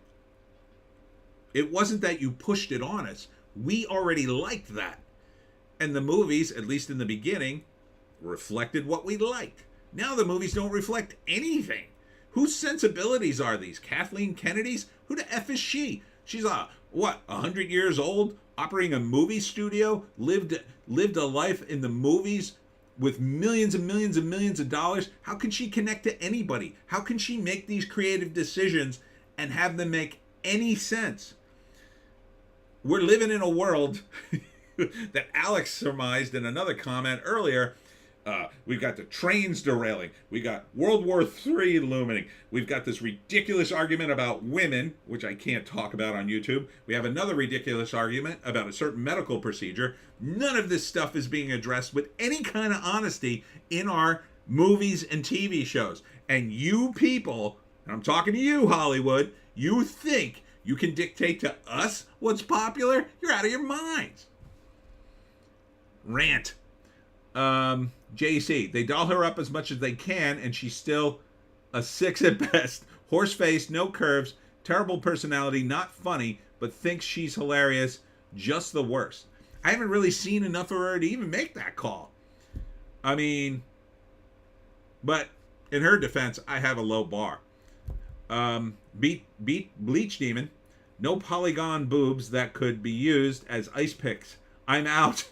It wasn't that you pushed it on us. We already liked that. And the movies, at least in the beginning, reflected what we liked. Now the movies don't reflect anything. Whose sensibilities are these? Kathleen Kennedy's? Who the F is she? She's 100 years old, operating a movie studio, lived a life in the movies with millions and millions and millions of dollars. How can she connect to anybody? How can she make these creative decisions and have them make any sense? We're living in a world that Alex surmised in another comment earlier. We've got the trains derailing. We got World War III looming. We've got this ridiculous argument about women, which I can't talk about on YouTube. We have another ridiculous argument about a certain medical procedure. None of this stuff is being addressed with any kind of honesty in our movies and TV shows. And you people, and I'm talking to you, Hollywood, you think you can dictate to us what's popular? You're out of your minds. Rant. JC, they doll her up as much as they can, and she's still a 6 at best. Horse face, no curves, terrible personality, not funny, but thinks she's hilarious, just the worst. I haven't really seen enough of her to even make that call. I mean, but in her defense, I have a low bar. Beat Bleach Demon. No polygon boobs that could be used as ice picks. I'm out.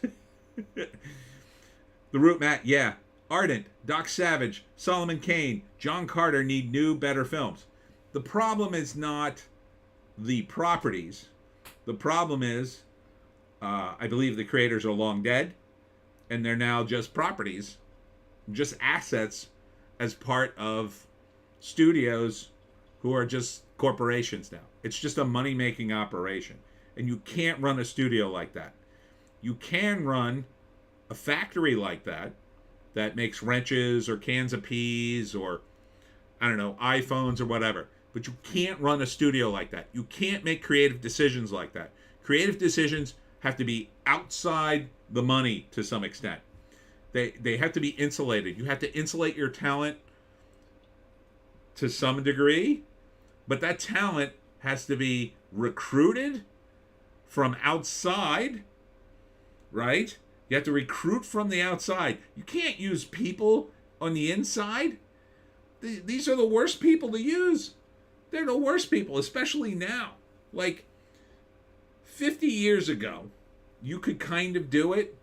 The Root Matt, yeah. Ardent, Doc Savage, Solomon Kane, John Carter need new, better films. The problem is not the properties. The problem is, I believe the creators are long dead, and they're now just properties, just assets as part of studios who are just corporations now. It's just a money-making operation. And you can't run a studio like that. You can run a factory like that makes wrenches or cans of peas or, I don't know, iPhones or whatever. But you can't run a studio like that. You can't make creative decisions like that. Creative decisions have to be outside the money to some extent. They have to be insulated. You have to insulate your talent to some degree, but that talent has to be recruited from outside, right? You have to recruit from the outside. You can't use people on the inside. These are the worst people to use. They're the worst people, especially now. Like 50 years ago, you could kind of do it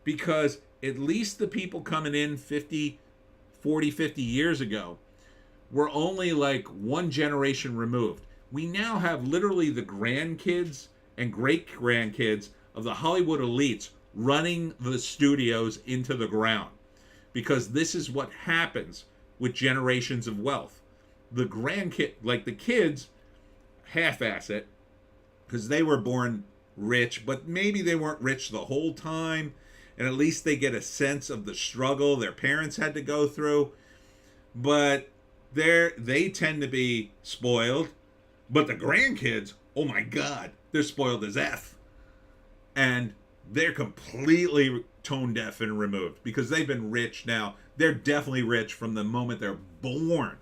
because at least the people coming in 50 years ago were only like one generation removed. We now have literally the grandkids and great-grandkids of the Hollywood elites running the studios into the ground, because this is what happens with generations of wealth. The grandkid, like the kids, half-ass it because they were born rich, but maybe they weren't rich the whole time, and at least they get a sense of the struggle their parents had to go through. But they tend to be spoiled. But the grandkids, oh my God, they're spoiled as F. And they're completely tone deaf and removed because they've been rich now. They're definitely rich from the moment they're born.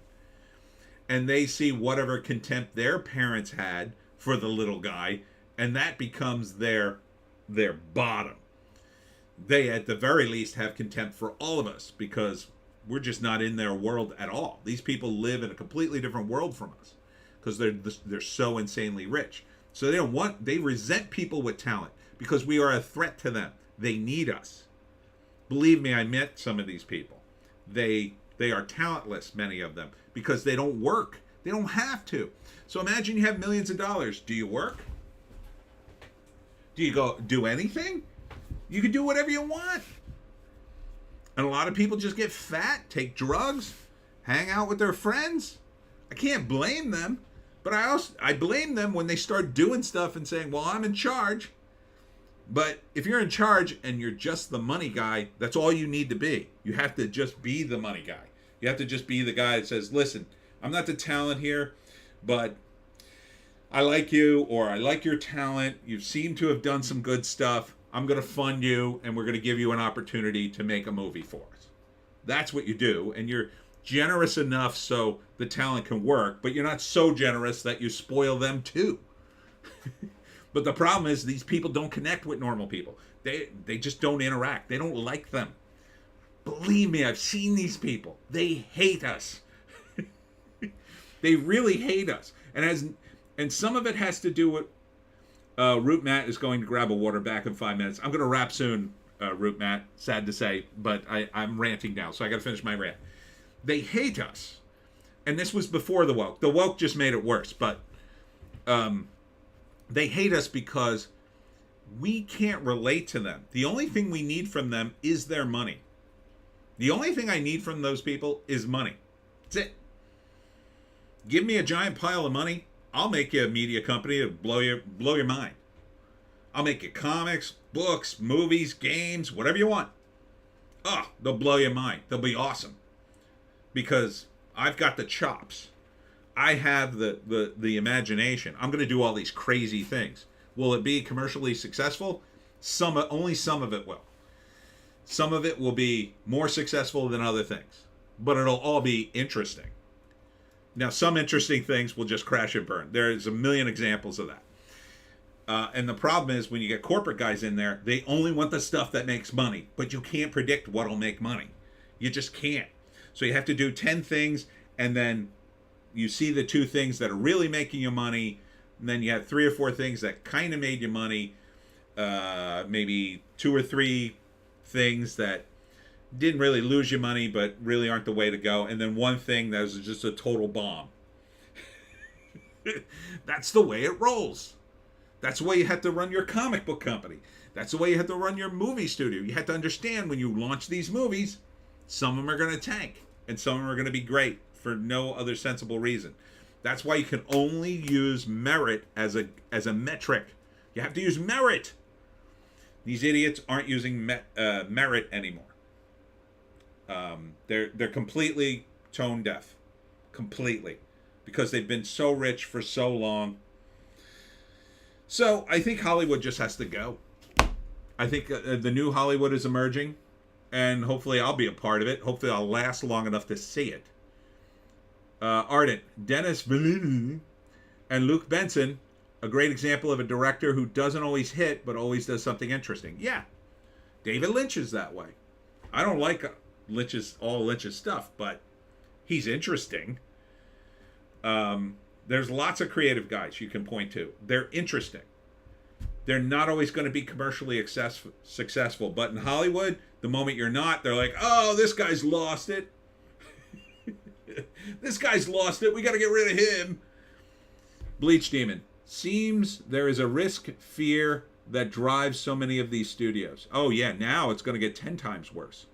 and they see whatever contempt their parents had for the little guy, and that becomes their bottom. They at the very least have contempt for all of us because we're just not in their world at all. These people live in a completely different world from us because they're so insanely rich. So they resent people with talent because we are a threat to them. They need us. Believe me, I met some of these people. They are talentless, many of them, because they don't work. They don't have to. So imagine you have millions of dollars. Do you work? Do you go do anything? You can do whatever you want. And a lot of people just get fat, take drugs, hang out with their friends. I can't blame them, but I blame them when they start doing stuff and saying, "Well, I'm in charge." But if you're in charge and you're just the money guy, that's all you need to be. You have to just be the money guy. You have to just be the guy that says, "Listen, I'm not the talent here, but I like you, or I like your talent. You seem to have done some good stuff. I'm going to fund you, and we're going to give you an opportunity to make a movie for us." That's what you do, and you're generous enough so the talent can work, but you're not so generous that you spoil them too. But the problem is these people don't connect with normal people. They just don't interact. They don't like them. Believe me, I've seen these people. They hate us. They really hate us. And some of it has to do with Root Matt is going to grab a water back in 5 minutes. I'm going to wrap soon, Root Matt. Sad to say, but I'm ranting now, so I got to finish my rant. They hate us. And this was before the woke. The woke just made it worse, but they hate us because we can't relate to them. The only thing we need from them is their money. The only thing I need from those people is money. That's it. Give me a giant pile of money. I'll make you a media company to blow your mind. I'll make you comics, books, movies, games, whatever you want. Oh, they'll blow your mind. They'll be awesome. Because I've got the chops. I have the imagination. I'm going to do all these crazy things. Will it be commercially successful? Only some of it will. Some of it will be more successful than other things. But it'll all be interesting. Now, some interesting things will just crash and burn. There's a million examples of that. And the problem is when you get corporate guys in there, they only want the stuff that makes money. But you can't predict what'll make money. You just can't. So you have to do 10 things, and then you see the 2 things that are really making you money. And then you have 3 or 4 things that kind of made you money. Maybe 2 or 3 things that didn't really lose you money, but really aren't the way to go. And then 1 thing that was just a total bomb. That's the way it rolls. That's the way you have to run your comic book company. That's the way you have to run your movie studio. You have to understand when you launch these movies, some of them are going to tank, and some of them are going to be great for no other sensible reason. That's why you can only use merit as a metric. You have to use merit. These idiots aren't using merit anymore. They're completely tone deaf, completely, because they've been so rich for so long. So I think Hollywood just has to go. I think the new Hollywood is emerging, and hopefully I'll be a part of it. Hopefully I'll last long enough to see it. Ardent, Dennis Villeneuve, and Luke Benson, a great example of a director who doesn't always hit, but always does something interesting. Yeah, David Lynch is that way. I don't like all Lynch's stuff, but he's interesting. There's lots of creative guys you can point to. They're interesting. They're not always going to be commercially successful, but in Hollywood, the moment you're not, they're like, "Oh, this guy's lost it. This guy's lost it. We got to get rid of him." Bleach Demon. Seems there is a risk fear that drives so many of these studios. Oh yeah, now it's going to get 10 times worse.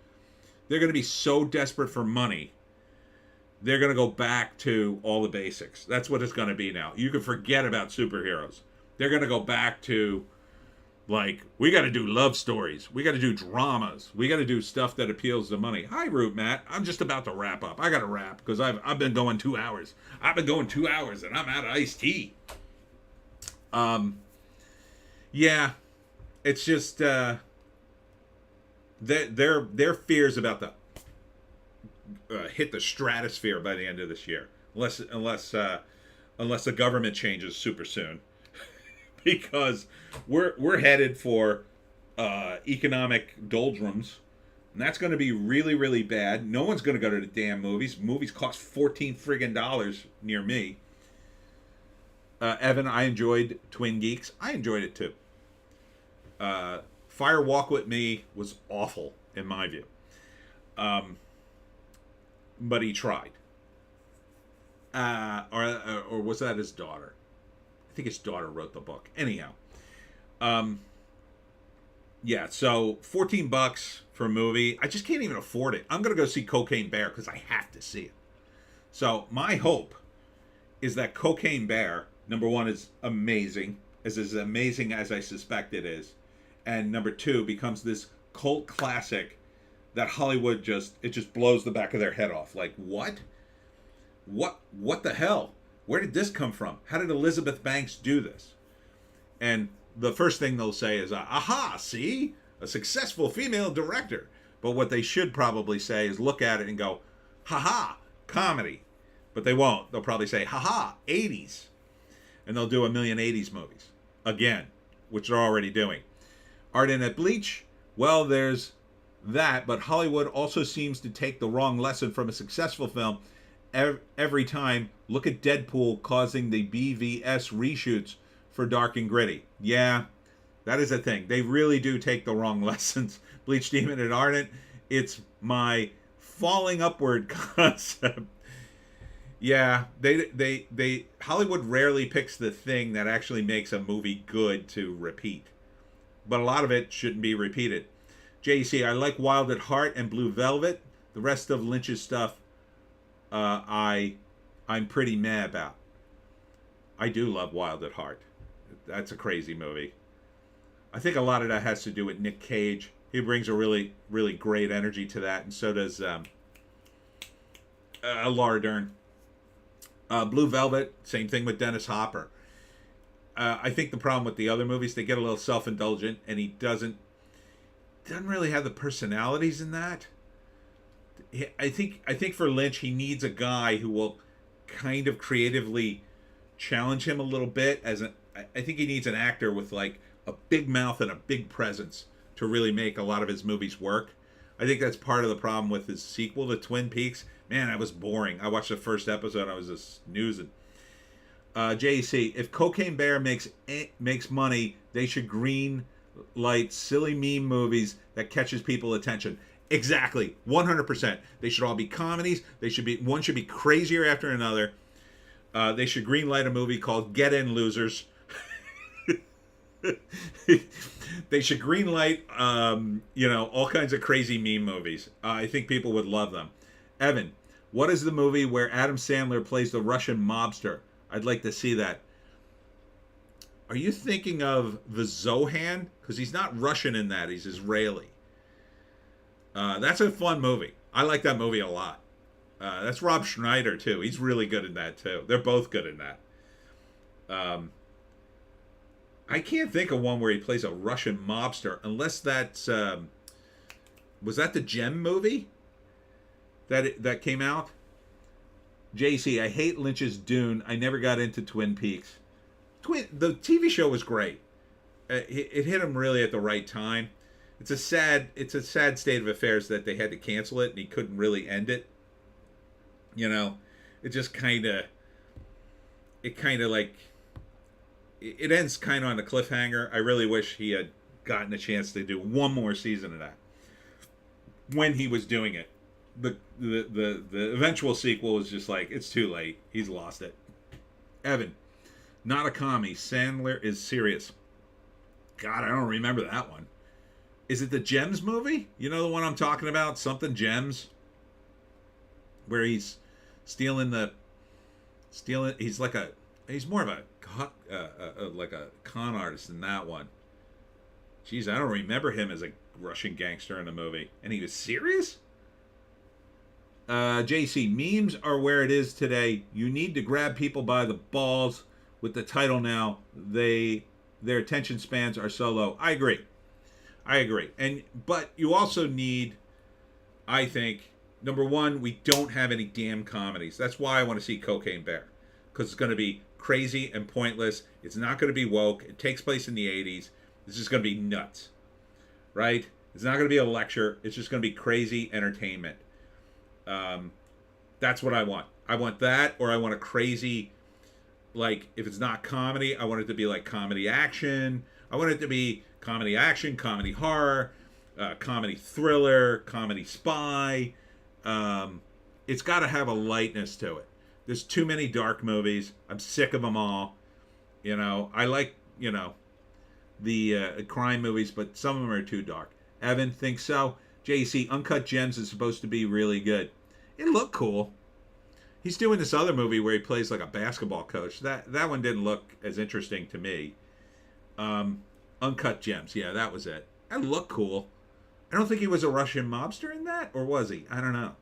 They're going to be so desperate for money, they're going to go back to all the basics. That's what it's going to be now. You can forget about superheroes. They're going to go back to, like, we got to do love stories. We got to do dramas. We got to do stuff that appeals to money. Hi, Root Matt. I'm just about to wrap up. I got to wrap because I've been going 2 hours. I've been going 2 hours and I'm out of iced tea. Yeah, it's just their fears about the hit the stratosphere by the end of this year. unless the government changes super soon, because we're headed for economic doldrums, and that's going to be really really bad. No one's going to go to the damn movies. Movies cost $14 near me. Evan, I enjoyed Twin Geeks. I enjoyed it too. Fire Walk with Me was awful in my view, but he tried. Or was that his daughter? I think his daughter wrote the book. Anyhow, yeah. So $14 for a movie, I just can't even afford it. I'm gonna go see Cocaine Bear because I have to see it. So my hope is that Cocaine Bear, number one, is amazing, is as amazing as I suspect it is, and number two, becomes this cult classic that Hollywood just blows the back of their head off. Like, what the hell? Where did this come from? How did Elizabeth Banks do this? And the first thing they'll say is, aha, see? A successful female director. But what they should probably say is look at it and go, haha, comedy. But they won't. They'll probably say, haha, 80s. And they'll do a million 80s movies. Again, which they're already doing. Arden at Bleach, well, there's that, but Hollywood also seems to take the wrong lesson from a successful film every time. Look at Deadpool causing the BVS reshoots for Dark and Gritty. Yeah, that is a thing. They really do take the wrong lessons. Bleach Demon and Ardent, it's my falling upward concept. Yeah, they Hollywood rarely picks the thing that actually makes a movie good to repeat. But a lot of it shouldn't be repeated. JC, I like Wild at Heart and Blue Velvet. The rest of Lynch's stuff I'm pretty meh about. I do love Wild at Heart. That's a crazy movie. I think a lot of that has to do with Nick Cage. He brings a really, really great energy to that, and so does Laura Dern. Blue Velvet, same thing with Dennis Hopper. I think the problem with the other movies, they get a little self-indulgent, and he doesn't really have the personalities in that. I think for Lynch, he needs a guy who will kind of creatively challenge him a little bit. I think he needs an actor with like a big mouth and a big presence to really make a lot of his movies work. I think that's part of the problem with his sequel to Twin Peaks. Man, that was boring. I watched the first episode. I was just snoozing. JC, if Cocaine Bear makes money, they should green light silly meme movies that catches people attention. Exactly, 100%. They should all be comedies. One should be crazier after another. They should green light a movie called Get In Losers. They should green light all kinds of crazy meme movies. I think people would love them. Evan, what is the movie where Adam Sandler plays the Russian mobster? I'd like to see that. Are you thinking of the Zohan? Because he's not Russian in that. He's Israeli. That's a fun movie. I like that movie a lot. That's Rob Schneider, too. He's really good in that, too. They're both good in that. I can't think of one where he plays a Russian mobster, unless that's... was that the Gem movie that came out? JC, I hate Lynch's Dune. I never got into Twin Peaks. The TV show was great. It hit him really at the right time. It's a sad state of affairs that they had to cancel it and he couldn't really end it. It just kind of like it ends kind of on a cliffhanger. I really wish he had gotten a chance to do one more season of that when he was doing it. The eventual sequel was just like, it's too late. He's lost it. Evan, not a commie. Sandler is serious. God, I don't remember that one. Is it the Gems movie? You know the one I'm talking about? Something Gems? Where he's stealing. He's more of a con artist than that one. Jeez, I don't remember him as a Russian gangster in the movie. And he was serious? JC, memes are where it is today. You need to grab people by the balls with the title now. Their attention spans are so low. I agree. But you also need, I think, Number one, we don't have any damn comedies. That's why I want to see Cocaine Bear, because it's going to be crazy and pointless. It's not going to be woke. It takes place in the 80s. It's just going to be nuts, right? It's not going to be a lecture. It's just going to be crazy entertainment. That's what I want. I want that, or I want a crazy, like, if it's not comedy, I want it to be like comedy action. I want it to be comedy action, comedy horror, comedy thriller, comedy spy. It's got to have a lightness to it. There's too many dark movies. I'm sick of them all. You know, I like, you know, the crime movies, but some of them are too dark. Evan thinks so. JC, Uncut Gems is supposed to be really good. It looked cool. He's doing this other movie where he plays like a basketball coach. That one didn't look as interesting to me. Uncut Gems, yeah, that was it. That looked cool. I don't think he was a Russian mobster in that, or was he? I don't know.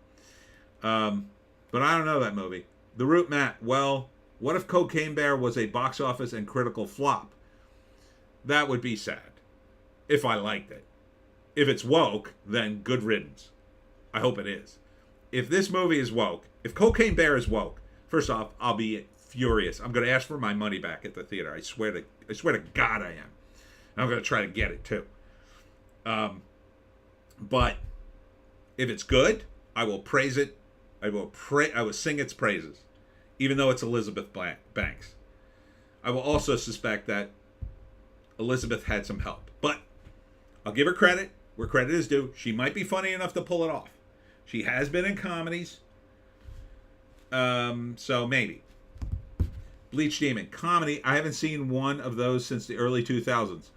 But I don't know that movie. The Root Matt, well, what if Cocaine Bear was a box office and critical flop? That would be sad. If I liked it. If it's woke, then good riddance. I hope it is. If this movie is woke, if Cocaine Bear is woke, first off, I'll be furious. I'm going to ask for my money back at the theater. I swear to God I am. And I'm going to try to get it too. But if it's good, I will praise it. I will sing its praises, even though it's Elizabeth Banks. I will also suspect that Elizabeth had some help, but I'll give her credit where credit is due. She might be funny enough to pull it off. She has been in comedies. So maybe. Bleach Demon. Comedy. I haven't seen one of those since the early 2000s.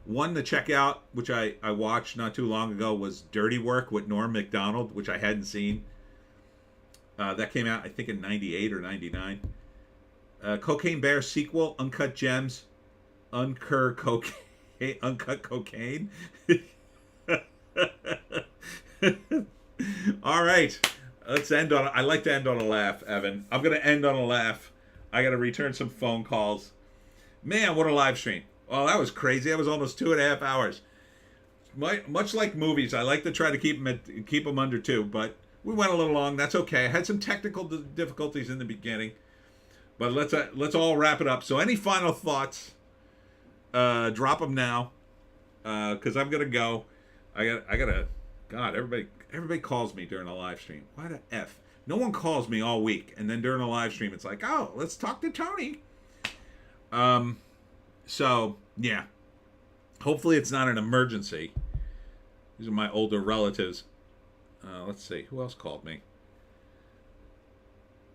One to check out, which I watched not too long ago, was Dirty Work with Norm Macdonald, which I hadn't seen. That came out, I think, in 98 or 99. Cocaine Bear sequel, Uncut Gems. Uncut Cocaine. All right. Let's end on. I like to end on a laugh, Evan. I'm going to end on a laugh. I got to return some phone calls. Man, what a live stream. Oh, that was crazy. That was almost 2.5 hours. Much like movies, I like to try to keep them under 2, but we went a little long. That's okay. I had some technical difficulties in the beginning, but let's all wrap it up. So, any final thoughts? Drop them now, because I'm gonna go. I gotta. God, everybody calls me during a live stream. Why the F? No one calls me all week, and then during a live stream, it's like, oh, let's talk to Tony. So yeah. Hopefully, it's not an emergency. These are my older relatives. Let's see. Who else called me?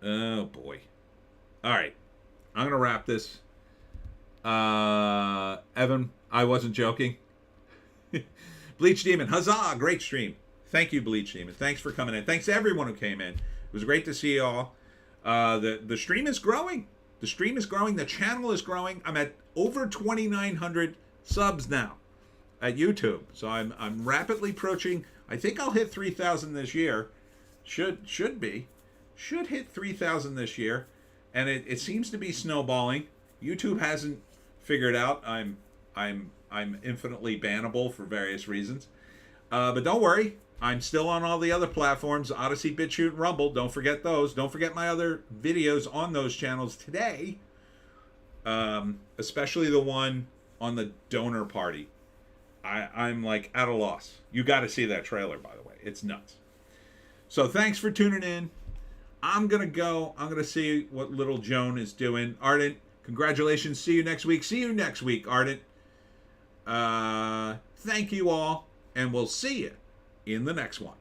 Oh, boy. All right. I'm going to wrap this. Evan, I wasn't joking. Bleach Demon. Huzzah. Great stream. Thank you, Bleach Demon. Thanks for coming in. Thanks to everyone who came in. It was great to see you all. The stream is growing. The stream is growing. The channel is growing. I'm at over 2,900 subs now at YouTube. So I'm rapidly approaching. I think I'll hit 3,000 this year. Should hit 3,000 this year, and it seems to be snowballing. YouTube hasn't figured out I'm infinitely bannable for various reasons. But don't worry, I'm still on all the other platforms: Odysee, Bitchute, and Rumble. Don't forget those. Don't forget my other videos on those channels today. Especially the one on the donor party. I'm like at a loss. You got to see that trailer, by the way. It's nuts. So thanks for tuning in. I'm going to go. I'm going to see what little Joan is doing. Ardent, congratulations. See you next week. See you next week, Ardent. Thank you all, and we'll see you in the next one.